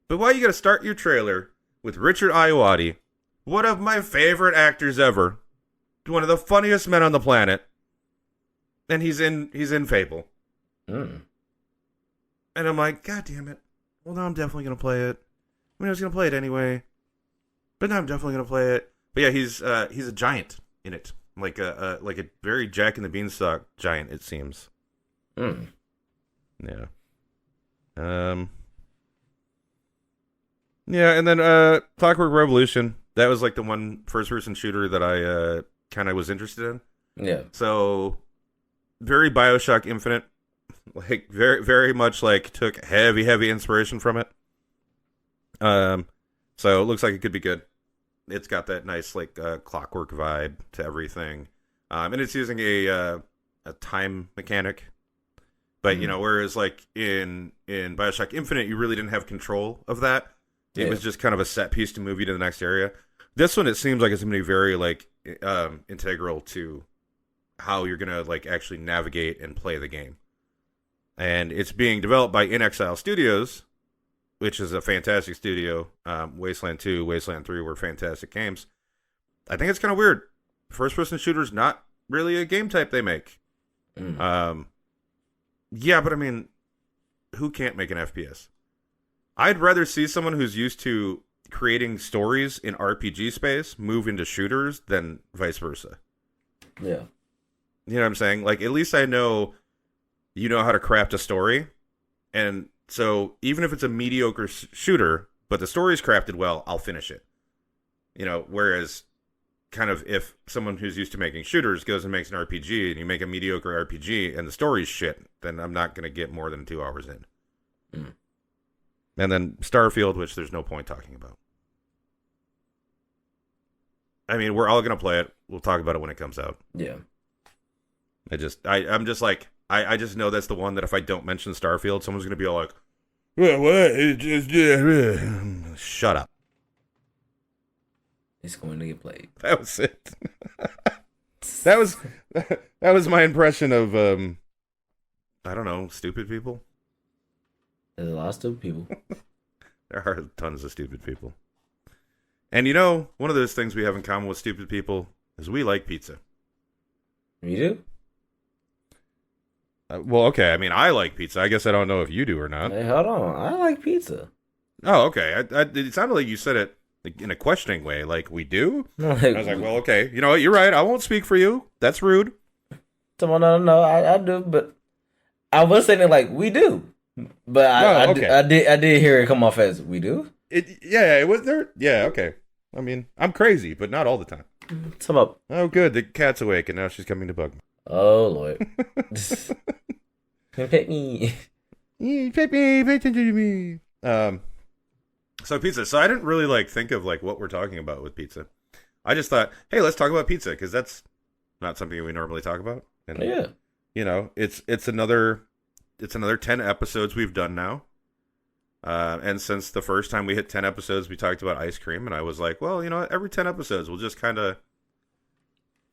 But why you got to start your trailer with Richard Ayoade, one of my favorite actors ever, one of the funniest men on the planet, and he's in Fable. Mm. And I'm like, God damn it. Well, now I'm definitely going to play it. I mean, I was going to play it anyway. But now I'm definitely going to play it. But yeah, he's a giant in it. Like a very Jack and the Beanstalk giant, it seems. Mm. Yeah. Yeah, and then Clockwork Revolution. That was like the one first-person shooter that I kind of was interested in. Yeah. So, very Bioshock Infinite. Like, very, very much like took heavy inspiration from it. So it looks like it could be good. It's got that nice like clockwork vibe to everything, and it's using a time mechanic. But you know, whereas like in Bioshock Infinite, you really didn't have control of that. It was just kind of a set piece to move you to the next area. This one, it seems like it's going to be very like integral to how you're going to like actually navigate and play the game. And it's being developed by In Exile Studios, which is a fantastic studio. Wasteland 2, Wasteland 3 were fantastic games. I think it's kind of weird. First-person shooters not really a game type they make. Yeah, but I mean, who can't make an FPS? I'd rather see someone who's used to creating stories in RPG space move into shooters than vice versa. Yeah. You know what I'm saying? Like, at least I know you know how to craft a story. And so even if it's a mediocre shooter, but the story's crafted well, I'll finish it. You know, whereas kind of if someone who's used to making shooters goes and makes an RPG and you make a mediocre RPG and the story's shit, then I'm not going to get more than 2 hours in. Mm. And then Starfield, which there's no point talking about. I mean, we're all going to play it. We'll talk about it when it comes out. Yeah. I'm just like, I just know that's the one that if I don't mention Starfield, someone's going to be all like, well, what? Shut up. It's going to get played. That was it. that was my impression of, I don't know, stupid people. There's a lot of stupid people. There are tons of stupid people. And you know, one of those things we have in common with stupid people is we like pizza. You do? Well, okay. I mean, I like pizza. I guess I don't know if you do or not. Hey, hold on. I like pizza. Oh, okay. It sounded like you said it in a questioning way, like we do. I was like, well, okay. You know what? You're right. I won't speak for you. That's rude. No, I do, but I was saying it like we do, but I did hear it come off as we do. It was there. Yeah, okay. I mean, I'm crazy, but not all the time. Sum up. Oh, good. The cat's awake, and now she's coming to bug me. Oh Lord. Pet me. Pay attention to me. So pizza. So I didn't really like think of like what we're talking about with pizza. I just thought, hey, let's talk about pizza because that's not something we normally talk about. And, Yeah. You know, it's another 10 episodes we've done now. And since the first time we hit 10 episodes, we talked about ice cream, and I was like, well, you know what? Every 10 episodes, we'll just kind of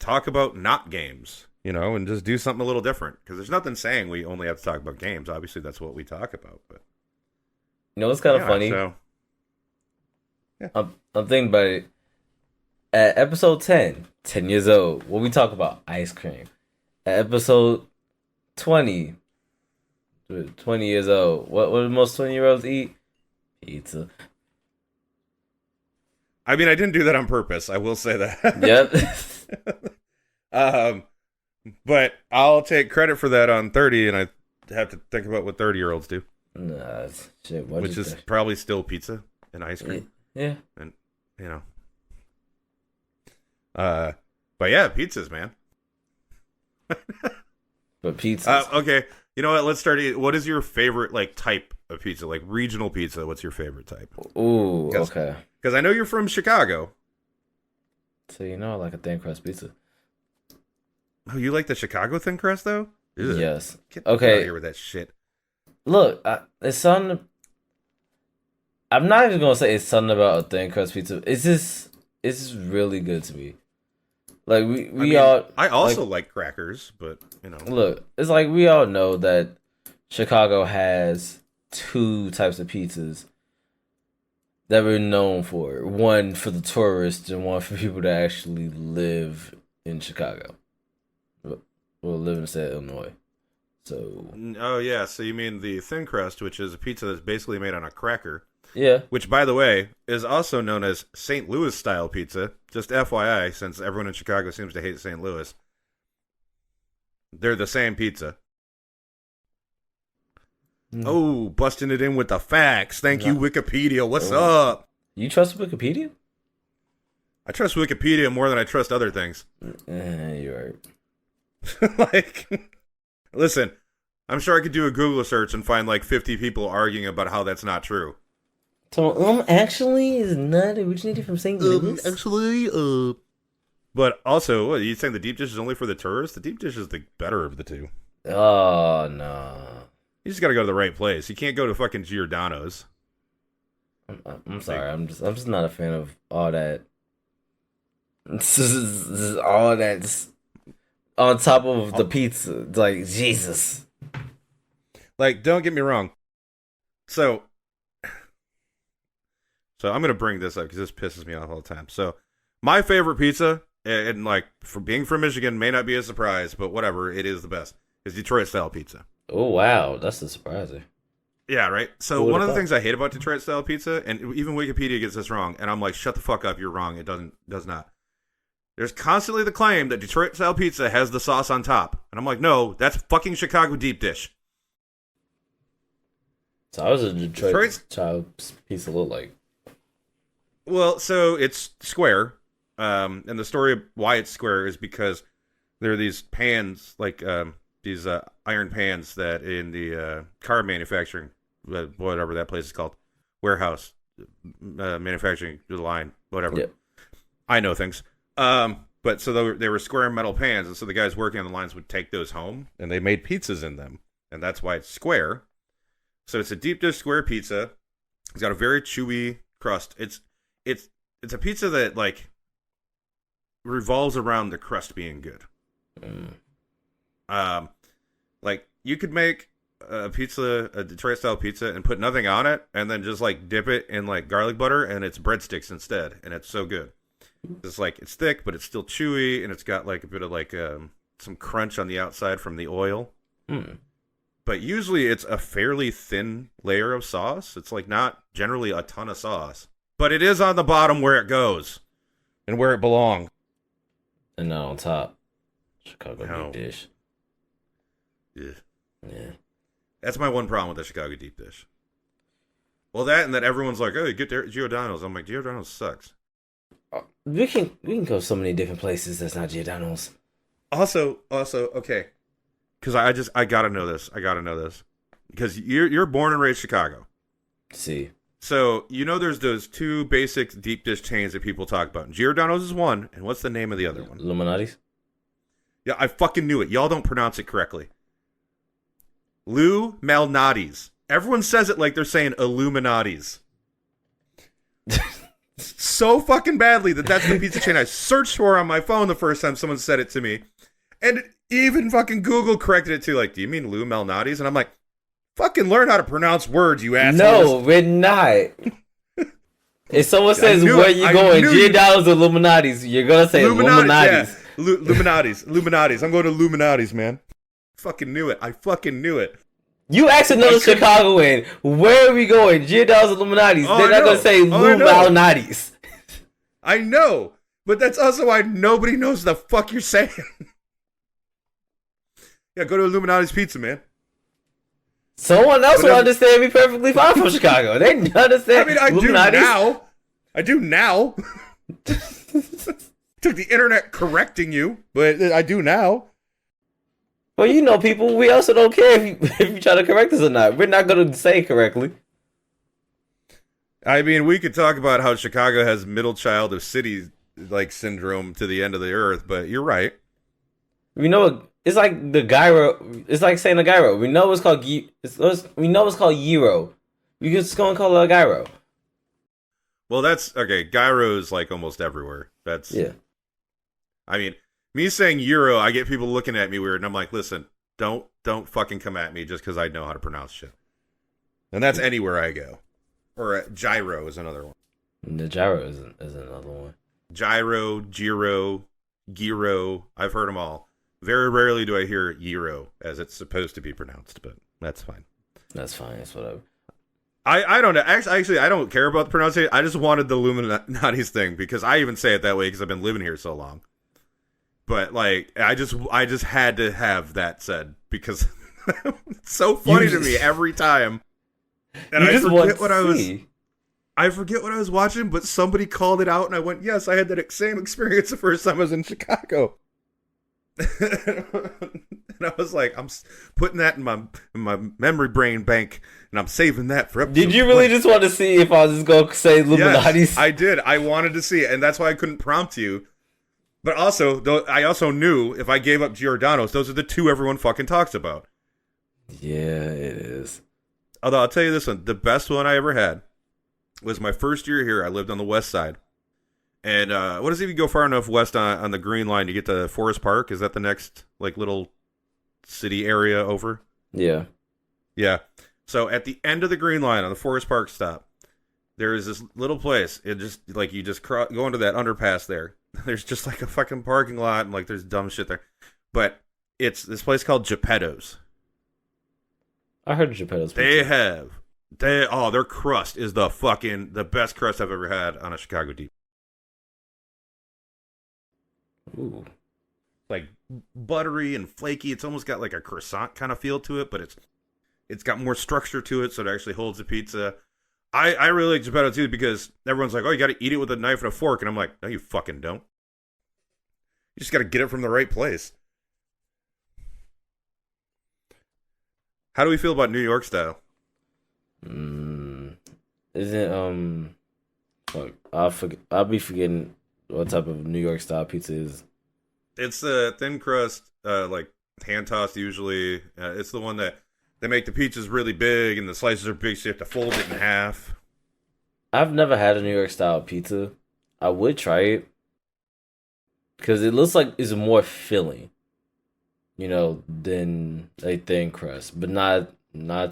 talk about not games, you know, and just do something a little different. Because there's nothing saying we only have to talk about games. Obviously, that's what we talk about. But You know what's kind of funny? So, yeah. I'm thinking about it. At episode 10 years old, when we talk about ice cream. At episode 20 years old, what do most 20-year-olds eat? Pizza. I mean, I didn't do that on purpose. I will say that. Yep. But I'll take credit for that on 30, and I have to think about what 30-year-olds do. Nah, shit. Which is probably still pizza and ice cream. Yeah. And, you know. But yeah, pizzas, man. But pizza. Okay. You know what? Let's start. What is your favorite, like, type of pizza? Like, regional pizza. What's your favorite type? Ooh, okay. Because I know you're from Chicago. So, you know, I like a thin crust pizza. Oh, you like the Chicago thin crust, though? Ugh. Yes. Get out of Okay. here with that shit. Look, it's something. I'm not even gonna say it's something about a thin crust pizza. It's just really good to me. Like I also like crackers, but you know. Look, it's like we all know that Chicago has two types of pizzas that we're known for. One for the tourists and one for people that actually live in Chicago. Well, live in the state of Illinois. So. Oh, yeah. So you mean the thin crust, which is a pizza that's basically made on a cracker. Yeah. Which, by the way, is also known as St. Louis style pizza. Just FYI, since everyone in Chicago seems to hate St. Louis. They're the same pizza. Oh, busting it in with the facts. Thank you, Wikipedia. What's up? You trust Wikipedia? I trust Wikipedia more than I trust other things. You're right. Like, listen, I'm sure I could do a Google search and find like 50 people arguing about how that's not true. So, actually, is not originated from St. Louis? Actually, But also, what, you saying the deep dish is only for the tourists? The deep dish is the better of the two. Oh, no. You just gotta go to the right place. You can't go to fucking Giordano's. I'm sorry. I'm just not a fan of all that. All that on top of the pizza. Like, Jesus. Like, don't get me wrong. So I'm gonna bring this up because this pisses me off all the time. So, my favorite pizza, and like for being from Michigan, may not be a surprise, but whatever, it is the best. Is Detroit style pizza. Oh wow, that's a surprising. Yeah, right. So one of the things I hate about Detroit style pizza, and even Wikipedia gets this wrong, and I'm like, shut the fuck up, you're wrong. It does not. There's constantly the claim that Detroit style pizza has the sauce on top, and I'm like, no, that's fucking Chicago deep dish. So how does a Detroit style pizza look like? Well, so it's square, and the story of why it's square is because there are these pans, like these iron pans that in the car manufacturing, whatever that place is called, warehouse manufacturing line, whatever. Yep. I know things. But so they were square metal pans, and so the guys working on the lines would take those home, and they made pizzas in them, and that's why it's square. So it's a deep dish square pizza. It's got a very chewy crust. It's a pizza that like revolves around the crust being good. Like you could make a Detroit style pizza, and put nothing on it, and then just like dip it in like garlic butter, and it's breadsticks instead, and it's so good. It's like it's thick, but it's still chewy, and it's got like a bit of like some crunch on the outside from the oil. But usually it's a fairly thin layer of sauce. It's like not generally a ton of sauce, but it is on the bottom where it goes and where it belongs. And not on top. Chicago No. deep dish. Yeah. That's my one problem with the Chicago deep dish. Well, that and that everyone's like, oh, you get Giordano's. I'm like, Giordano's sucks. We can go so many different places that's not Giordano's. Also, okay. Because I gotta know this. Because you're born and raised Chicago. See. So, there's those two basic deep dish chains that people talk about. Giordano's is one, and what's the name of the other one? Illuminati's? Yeah, I fucking knew it. Y'all don't pronounce it correctly. Lou Malnati's. Everyone says it like they're saying Illuminati's. So fucking badly that's the pizza chain I searched for on my phone the first time someone said it to me. And even fucking Google corrected it too. Like, do you mean Lou Malnati's? And I'm like, fucking learn how to pronounce words, you assholes. No, we're not. If someone says where you going, Giordano's or Illuminati's, you're gonna say Illuminati's. Yeah. Illuminati's. I'm going to Illuminati's, man. Fucking knew it. I fucking knew it. You asked another Chicagoan, where are we going? Giordano's or Illuminati's? Oh, they're not gonna say Lou Malnati's. I know, but that's also why nobody knows the fuck you're saying. Yeah, go to Illuminati's Pizza, man. Someone else will understand me perfectly fine from Chicago. They understand. I mean, I do now. Took the internet correcting you, but I do now. Well, people, we also don't care if you try to correct us or not. We're not going to say it correctly. I mean, we could talk about how Chicago has middle child of cities like syndrome to the end of the earth, but you're right. It's like the gyro. It's like saying a gyro. We know it's called we know it's called gyro. We just go and call it a gyro. Well, that's okay. Gyro's like almost everywhere. Yeah. I mean, me saying euro, I get people looking at me weird, and I'm like, listen, don't fucking come at me just because I know how to pronounce shit. And that's anywhere I go. Or gyro is another one. The gyro is another one. Gyro, Giro, Giro. I've heard them all. Very rarely do I hear Gyro as it's supposed to be pronounced, but that's fine. That's fine. That's whatever. I don't know. Actually, I don't care about the pronunciation. I just wanted the Illuminati's thing because I even say it that way because I've been living here so long. But like, I just had to have that said because it's so funny to me every time. And I forget what I forget what I was watching, but somebody called it out, and I went, "Yes, I had that same experience the first time I was in Chicago." And I was like, I'm putting that in my memory brain bank, and I'm saving that for episode. Did you really just want to see if I was just going to say Illuminati's? Yes, I did. I wanted to see it, and that's why I couldn't prompt you. But also, I also knew if I gave up Giordano's, those are the two everyone fucking talks about. Yeah, it is. Although, I'll tell you this one. The best one I ever had was my first year here. I lived on the west side. And what is it if you go far enough west on the Green Line to get to Forest Park? Is that the next like little city area over? Yeah. Yeah. So at the end of the Green Line on the Forest Park stop, there is this little place. It just like you just go into that underpass there. There's just like a fucking parking lot and like there's dumb shit there. But it's this place called Geppetto's. I heard of Geppetto's. Their crust is the best crust I've ever had on a Chicago deep. Ooh. Like buttery and flaky. It's almost got like a croissant kind of feel to it, but it's got more structure to it, so it actually holds the pizza. I really like Geppetto too because everyone's like, oh, you got to eat it with a knife and a fork, and I'm like, no, you fucking don't. You just got to get it from the right place. How do we feel about New York style? Isn't fuck, I'll be forgetting what type of New York style pizza is. It's a thin crust, like hand tossed usually. It's the one that they make the pizzas really big and the slices are big, so you have to fold it in half. I've never had a New York style pizza. I would try it because it looks like it's more filling, than a thin crust, but not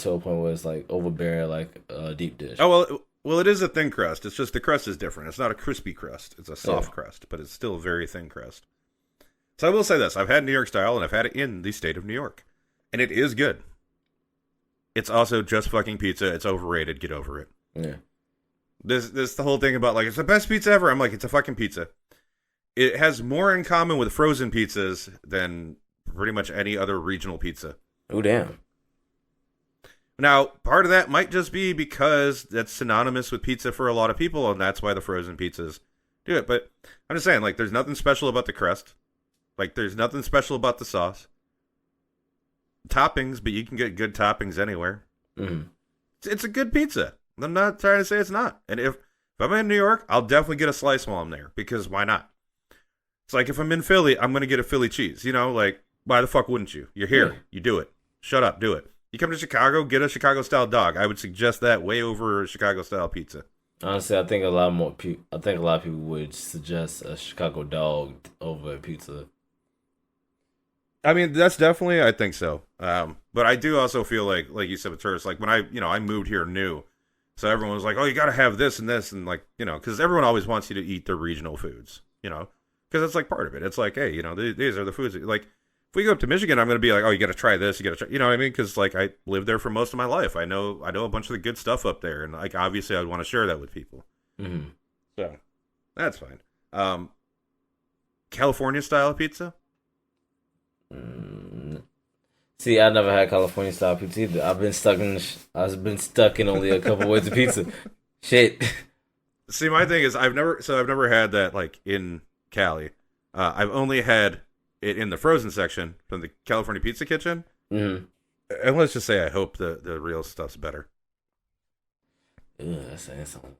to a point where it's like overbearing like a deep dish. Oh well, it is a thin crust. It's just the crust is different. It's not a crispy crust. It's a soft crust, but it's still a very thin crust. So I will say this: I've had New York style, and I've had it in the state of New York, and it is good. It's also just fucking pizza. It's overrated. Get over it. Yeah. This the whole thing about like it's the best pizza ever. I'm like, it's a fucking pizza. It has more in common with frozen pizzas than pretty much any other regional pizza. Oh damn. Now, part of that might just be because that's synonymous with pizza for a lot of people, and that's why the frozen pizzas do it. But I'm just saying, like, there's nothing special about the crust. Like, there's nothing special about the sauce. Toppings, but you can get good toppings anywhere. Mm-hmm. It's a good pizza. I'm not trying to say it's not. And if I'm in New York, I'll definitely get a slice while I'm there, because why not? It's like if I'm in Philly, I'm going to get a Philly cheese. Like, why the fuck wouldn't you? You're here. Yeah. You do it. Shut up. Do it. You come to Chicago, get a Chicago-style dog. I would suggest that way over Chicago-style pizza. Honestly, I think a lot of people would suggest a Chicago dog over a pizza. I mean, that's definitely, I think so. But I do also feel like you said with tourists, like when I moved here new, so everyone was like, oh, you got to have this and this, and like, because everyone always wants you to eat their regional foods, because it's like part of it. It's like, hey, these are the foods. Like, if we go up to Michigan, I'm going to be like, oh, you got to try this, you got to try, you know what I mean? Because like I lived there for most of my life. I know a bunch of the good stuff up there, and like obviously I'd want to share that with people. Mm-hmm. So that's fine. California style pizza. See, I never had California style pizza either. I've been stuck in only a couple ways of pizza. Shit. See, my thing is I've never had that like in Cali. I've only had it in the frozen section from the California Pizza Kitchen. Mm-hmm. And let's just say I hope the real stuff's better. Ugh, that's something.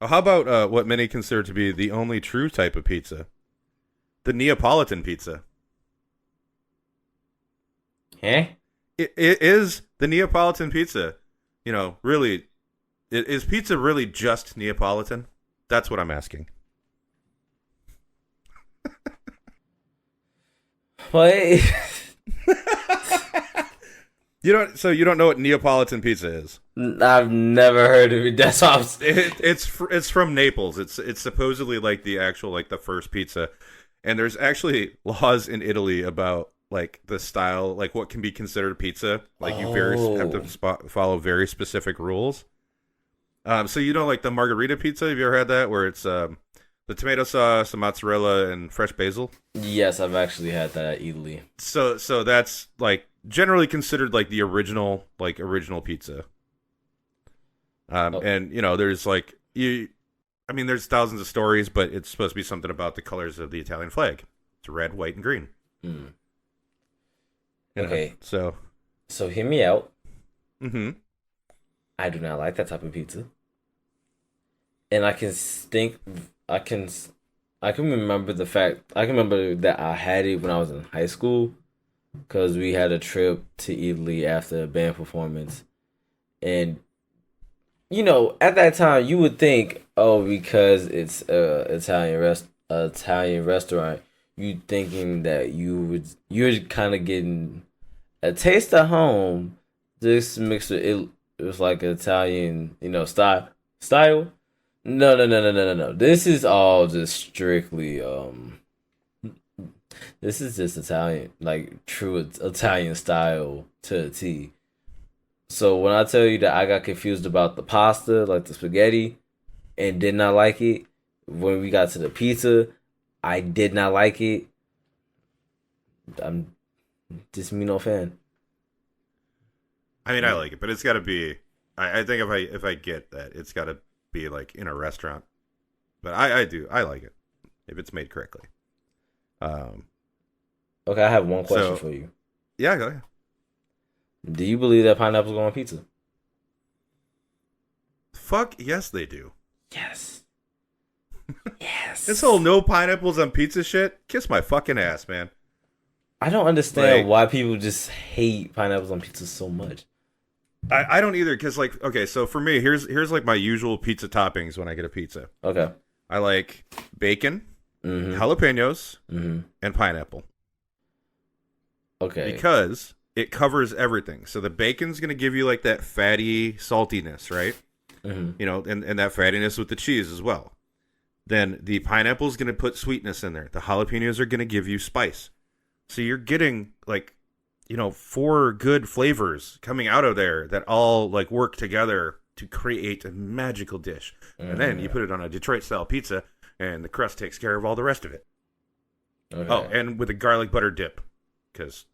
Oh, how about what many consider to be the only true type of pizza? The Neapolitan pizza. Huh? It is the Neapolitan pizza. Really, is pizza really just Neapolitan? That's what I'm asking. What? So you don't know what Neapolitan pizza is? I've never heard of it. That's all. It's from Naples. It's supposedly like the actual like the first pizza, and there's actually laws in Italy about like the style, like what can be considered a pizza. Like you have to follow very specific rules. So like the margarita pizza. Have you ever had that? Where it's the tomato sauce, the mozzarella, and fresh basil. Yes, I've actually had that at Italy. So that's like generally considered like the original pizza. And there's like there's thousands of stories, but it's supposed to be something about the colors of the Italian flag. It's red, white, and green. Mm. Okay. So hear me out. Mm-hmm. I do not like that type of pizza. And I can remember that I had it when I was in high school because we had a trip to Italy after a band performance. And, at that time, you would think, because it's a Italian restaurant, you thinking that you're kind of getting a taste of home, just mixed with it was like Italian, style. No. This is all just strictly this is just Italian, like true Italian style to a T. So when I tell you that I got confused about the pasta, like the spaghetti, and did not like it, when we got to the pizza, I did not like it. I'm just me no fan. I mean, I like it, but it's got to be. I think if I get that, it's got to be like in a restaurant. But I like it if it's made correctly. Okay, I have one question for you. Yeah, go ahead. Do you believe that pineapples go on pizza? Fuck yes, they do. Yes. Yes. This whole no pineapples on pizza shit, kiss my fucking ass, man. I don't understand why people just hate pineapples on pizza so much. I don't either, because like, okay, so for me, here's like my usual pizza toppings when I get a pizza. Okay. I like bacon, jalapenos, and pineapple. Okay. Because it covers everything. So the bacon's going to give you like that fatty saltiness, right? And that fattiness with the cheese as well. Then the pineapple's going to put sweetness in there. The jalapenos are going to give you spice. So you're getting like, 4 good flavors coming out of there that all like work together to create a magical dish. And then you put it on a Detroit style pizza and the crust takes care of all the rest of it. Okay. Oh, and with a garlic butter dip. Because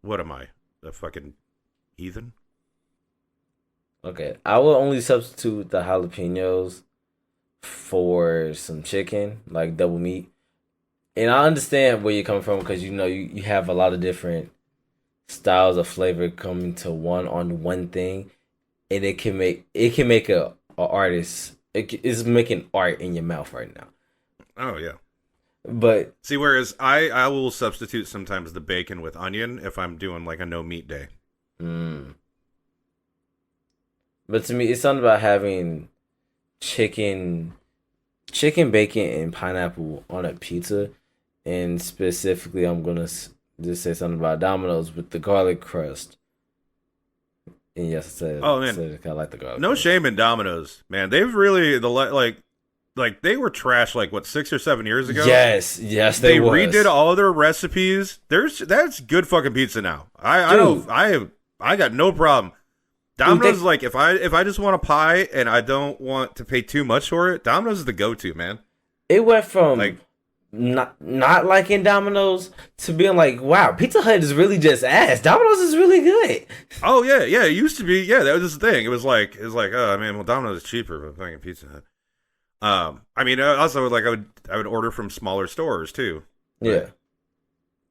what am I? A fucking heathen? Okay. I will only substitute the jalapenos for some chicken, like double meat. And I understand where you're coming from because you have a lot of different styles of flavor coming to one thing, and it can make a artist. It's making art in your mouth right now. Oh yeah. But see, whereas I will substitute sometimes the bacon with onion if I'm doing like a no meat day. But to me, it's something about having chicken, bacon, and pineapple on a pizza. And specifically, I'm going to just say something about Domino's with the garlic crust. And yes, I said, oh, man. I kind of like the garlic No crust. shame in Domino's, man. They've really, like they were trash like, what, 6 or 7 years ago? Yes, they redid all their recipes. That's good fucking pizza now. I got no problem. Domino's, like, if I just want a pie and I don't want to pay too much for it, Domino's is the go-to, man. It went from like not liking Domino's to being like, wow, Pizza Hut is really just ass. Domino's is really good. Oh yeah. It used to be. Yeah, that was the thing. It was like, oh man, well, Domino's is cheaper than fucking Pizza Hut. I mean, also like I would order from smaller stores too. Yeah.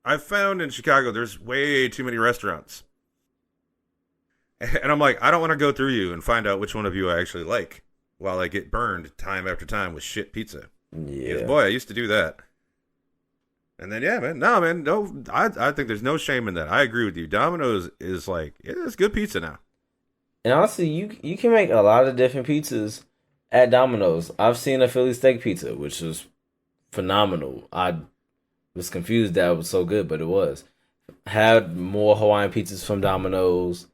I've found in Chicago there's way too many restaurants. And I'm like, I don't want to go through you and find out which one of you I actually like while I get burned time after time with shit pizza. Yeah. Because, boy, I used to do that. And then, yeah, man. No, I think there's no shame in that. I agree with you. Domino's is like, it's good pizza now. And honestly, you can make a lot of different pizzas at Domino's. I've seen a Philly steak pizza, which was phenomenal. I was confused that it was so good, but it was. Had more Hawaiian pizzas from Domino's.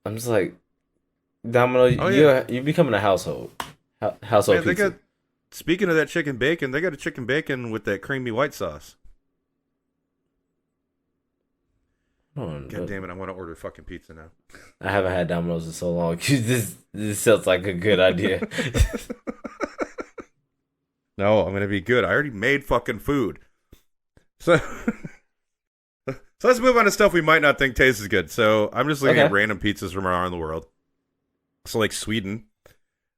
I'm just like, Domino's, Oh yeah, you're becoming a household man. They pizza. got. Speaking of that chicken bacon, they got a chicken bacon with that creamy white sauce. God damn it! I want to order fucking pizza now. I haven't had Domino's in so long. This sounds like a good idea. No, I'm gonna be good. I already made fucking food. So, so let's move on to stuff we might not think tastes as good. So I'm just looking Okay. at random pizzas from around the world. So like Sweden,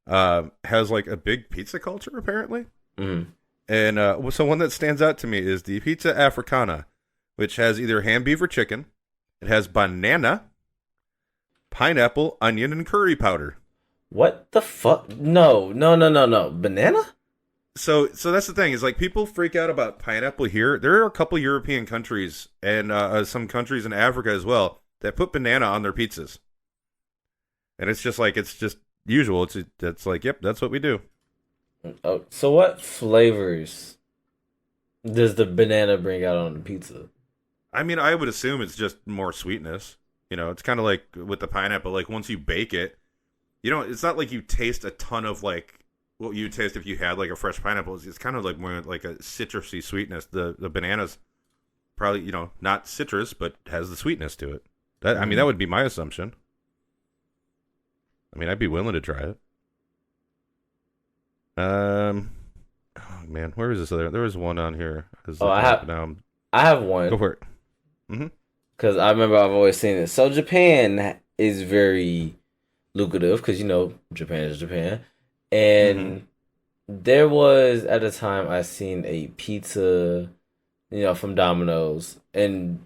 has like a big pizza culture apparently, Mm. and so one that stands out to me is the Pizza Africana, which has either ham, beef, or chicken. It has banana, pineapple, onion, and curry powder. What the fuck? No. Banana? So that's the thing is like people freak out about pineapple here. There are a couple European countries and some countries in Africa as well that put banana on their pizzas, and it's just usual. It's like yep, that's what we do. Oh, so what flavors does the banana bring out on the pizza? I mean, I would assume it's just more sweetness. You know, it's kind of like with the pineapple. Like once you bake it, you know, it's not like you taste a ton of like what you would taste if you had like a fresh pineapple. It's kind of like more like a citrusy sweetness. The banana's probably, you know, not citrus, but has the sweetness to it. I mean, that would be my assumption. I mean, I'd be willing to try it. Oh man, where is this other? There was one on here. I have one. Go for it. Because I remember I've always seen it. So Japan is very lucrative because, Japan is Japan. And there was, at a time, I seen a pizza, from Domino's. And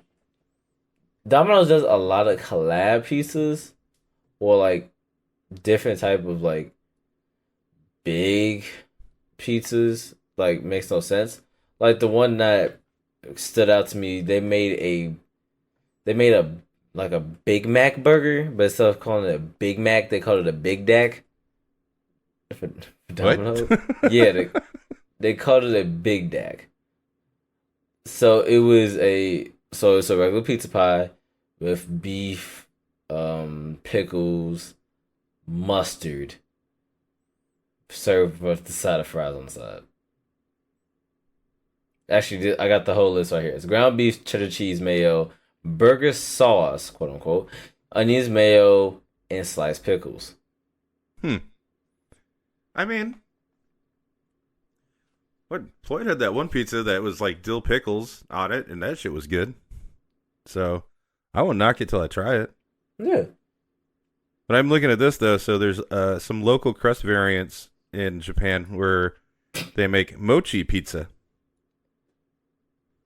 Domino's does a lot of collab pizzas or, like, different type of, like, big pizzas. Like, makes no sense. Like, the one that stood out to me, they made a like a Big Mac burger, but instead of calling it a Big Mac, they called it a Big Dac. For Domino's. Yeah, they called it a Big Dac. So it's a regular pizza pie with beef, pickles, mustard, served with the side of fries on the side. Actually, I got the whole list right here. It's ground beef, cheddar cheese, mayo, burger sauce, quote unquote, onions, mayo, and sliced pickles. I mean, Floyd had that one pizza that was like dill pickles on it, and that shit was good. So I won't knock it till I try it. Yeah. But I'm looking at this though. So there's some local crust variants in Japan where they make mochi pizza.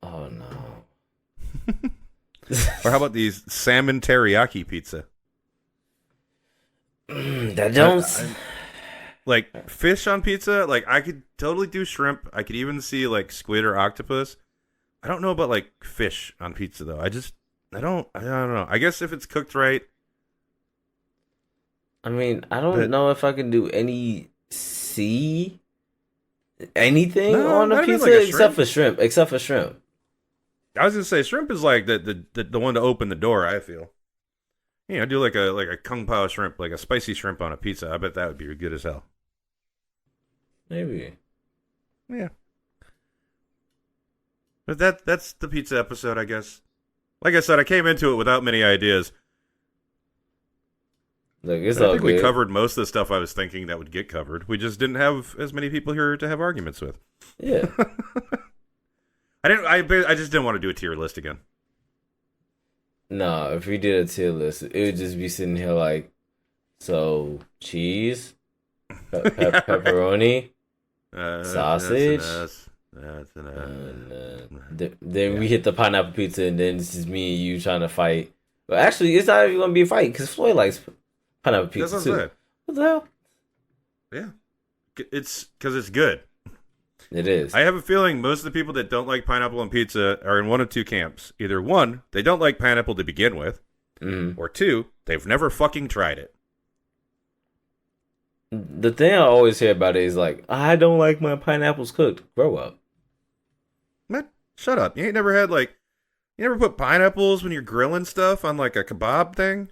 Oh no. Or how about these salmon teriyaki pizza? That don't. Like fish on pizza, like I could totally do shrimp. I could even see like squid or octopus. I don't know about like fish on pizza though. I don't know. I guess if it's cooked right. I mean, I don't know if I can do anything on a not even pizza like a except for shrimp. Except for shrimp. I was gonna say shrimp is like the one to open the door. I feel, do like a kung pao shrimp, like a spicy shrimp on a pizza. I bet that would be good as hell. Maybe. Yeah, but that's the pizza episode, I guess. Like I said, I came into it without many ideas. Look, it's I all think good. we covered most of the stuff I was thinking that would get covered. We just didn't have as many people here to have arguments with. Yeah. I just didn't want to do a tier list again. No, if we did a tier list, it would just be sitting here like, so cheese, pepperoni, sausage. That's an and then we hit the pineapple pizza, and then this is me and you trying to fight. But actually, it's not even gonna be a fight because Floyd likes pineapple pizza That's what I'm too. saying. What the hell? Yeah, it's because it's good. It is. I have a feeling most of the people that don't like pineapple on pizza are in one of two camps. Either one, they don't like pineapple to begin with, or two, they've never fucking tried it. The thing I always hear about it is like, I don't like my pineapples cooked. Grow up. Man, shut up. You ain't never had like You never put pineapples when you're grilling stuff on like a kebab thing?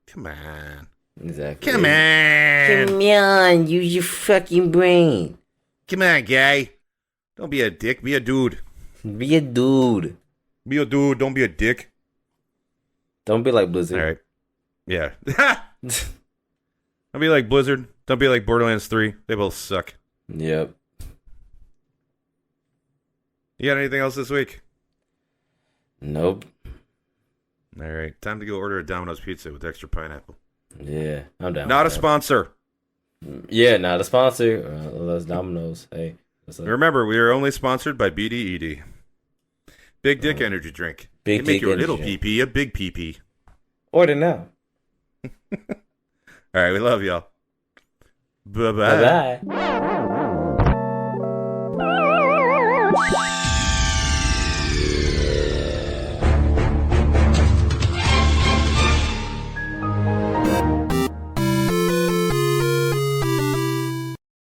Come on. Exactly. Come on. Come on, use your fucking brain. Come on, guy. Don't be a dick. Be a dude. Be a dude. Be a dude. Don't be a dick. Don't be like Blizzard. All right. Yeah. Don't be like Blizzard. Don't be like Borderlands 3. They both suck. Yep. You got anything else this week? Nope. All right. Time to go order a Domino's pizza with extra pineapple. Yeah, I'm down. Not a with that. sponsor. Yeah, not a sponsor. That's Domino's. Hey. What's up? Remember, we are only sponsored by BDED. Big Dick Energy Drink. Big It make Dick your Energy little Drink. pee-pee a big pee-pee. Order now. All right, we love y'all. Bye-bye. Bye bye.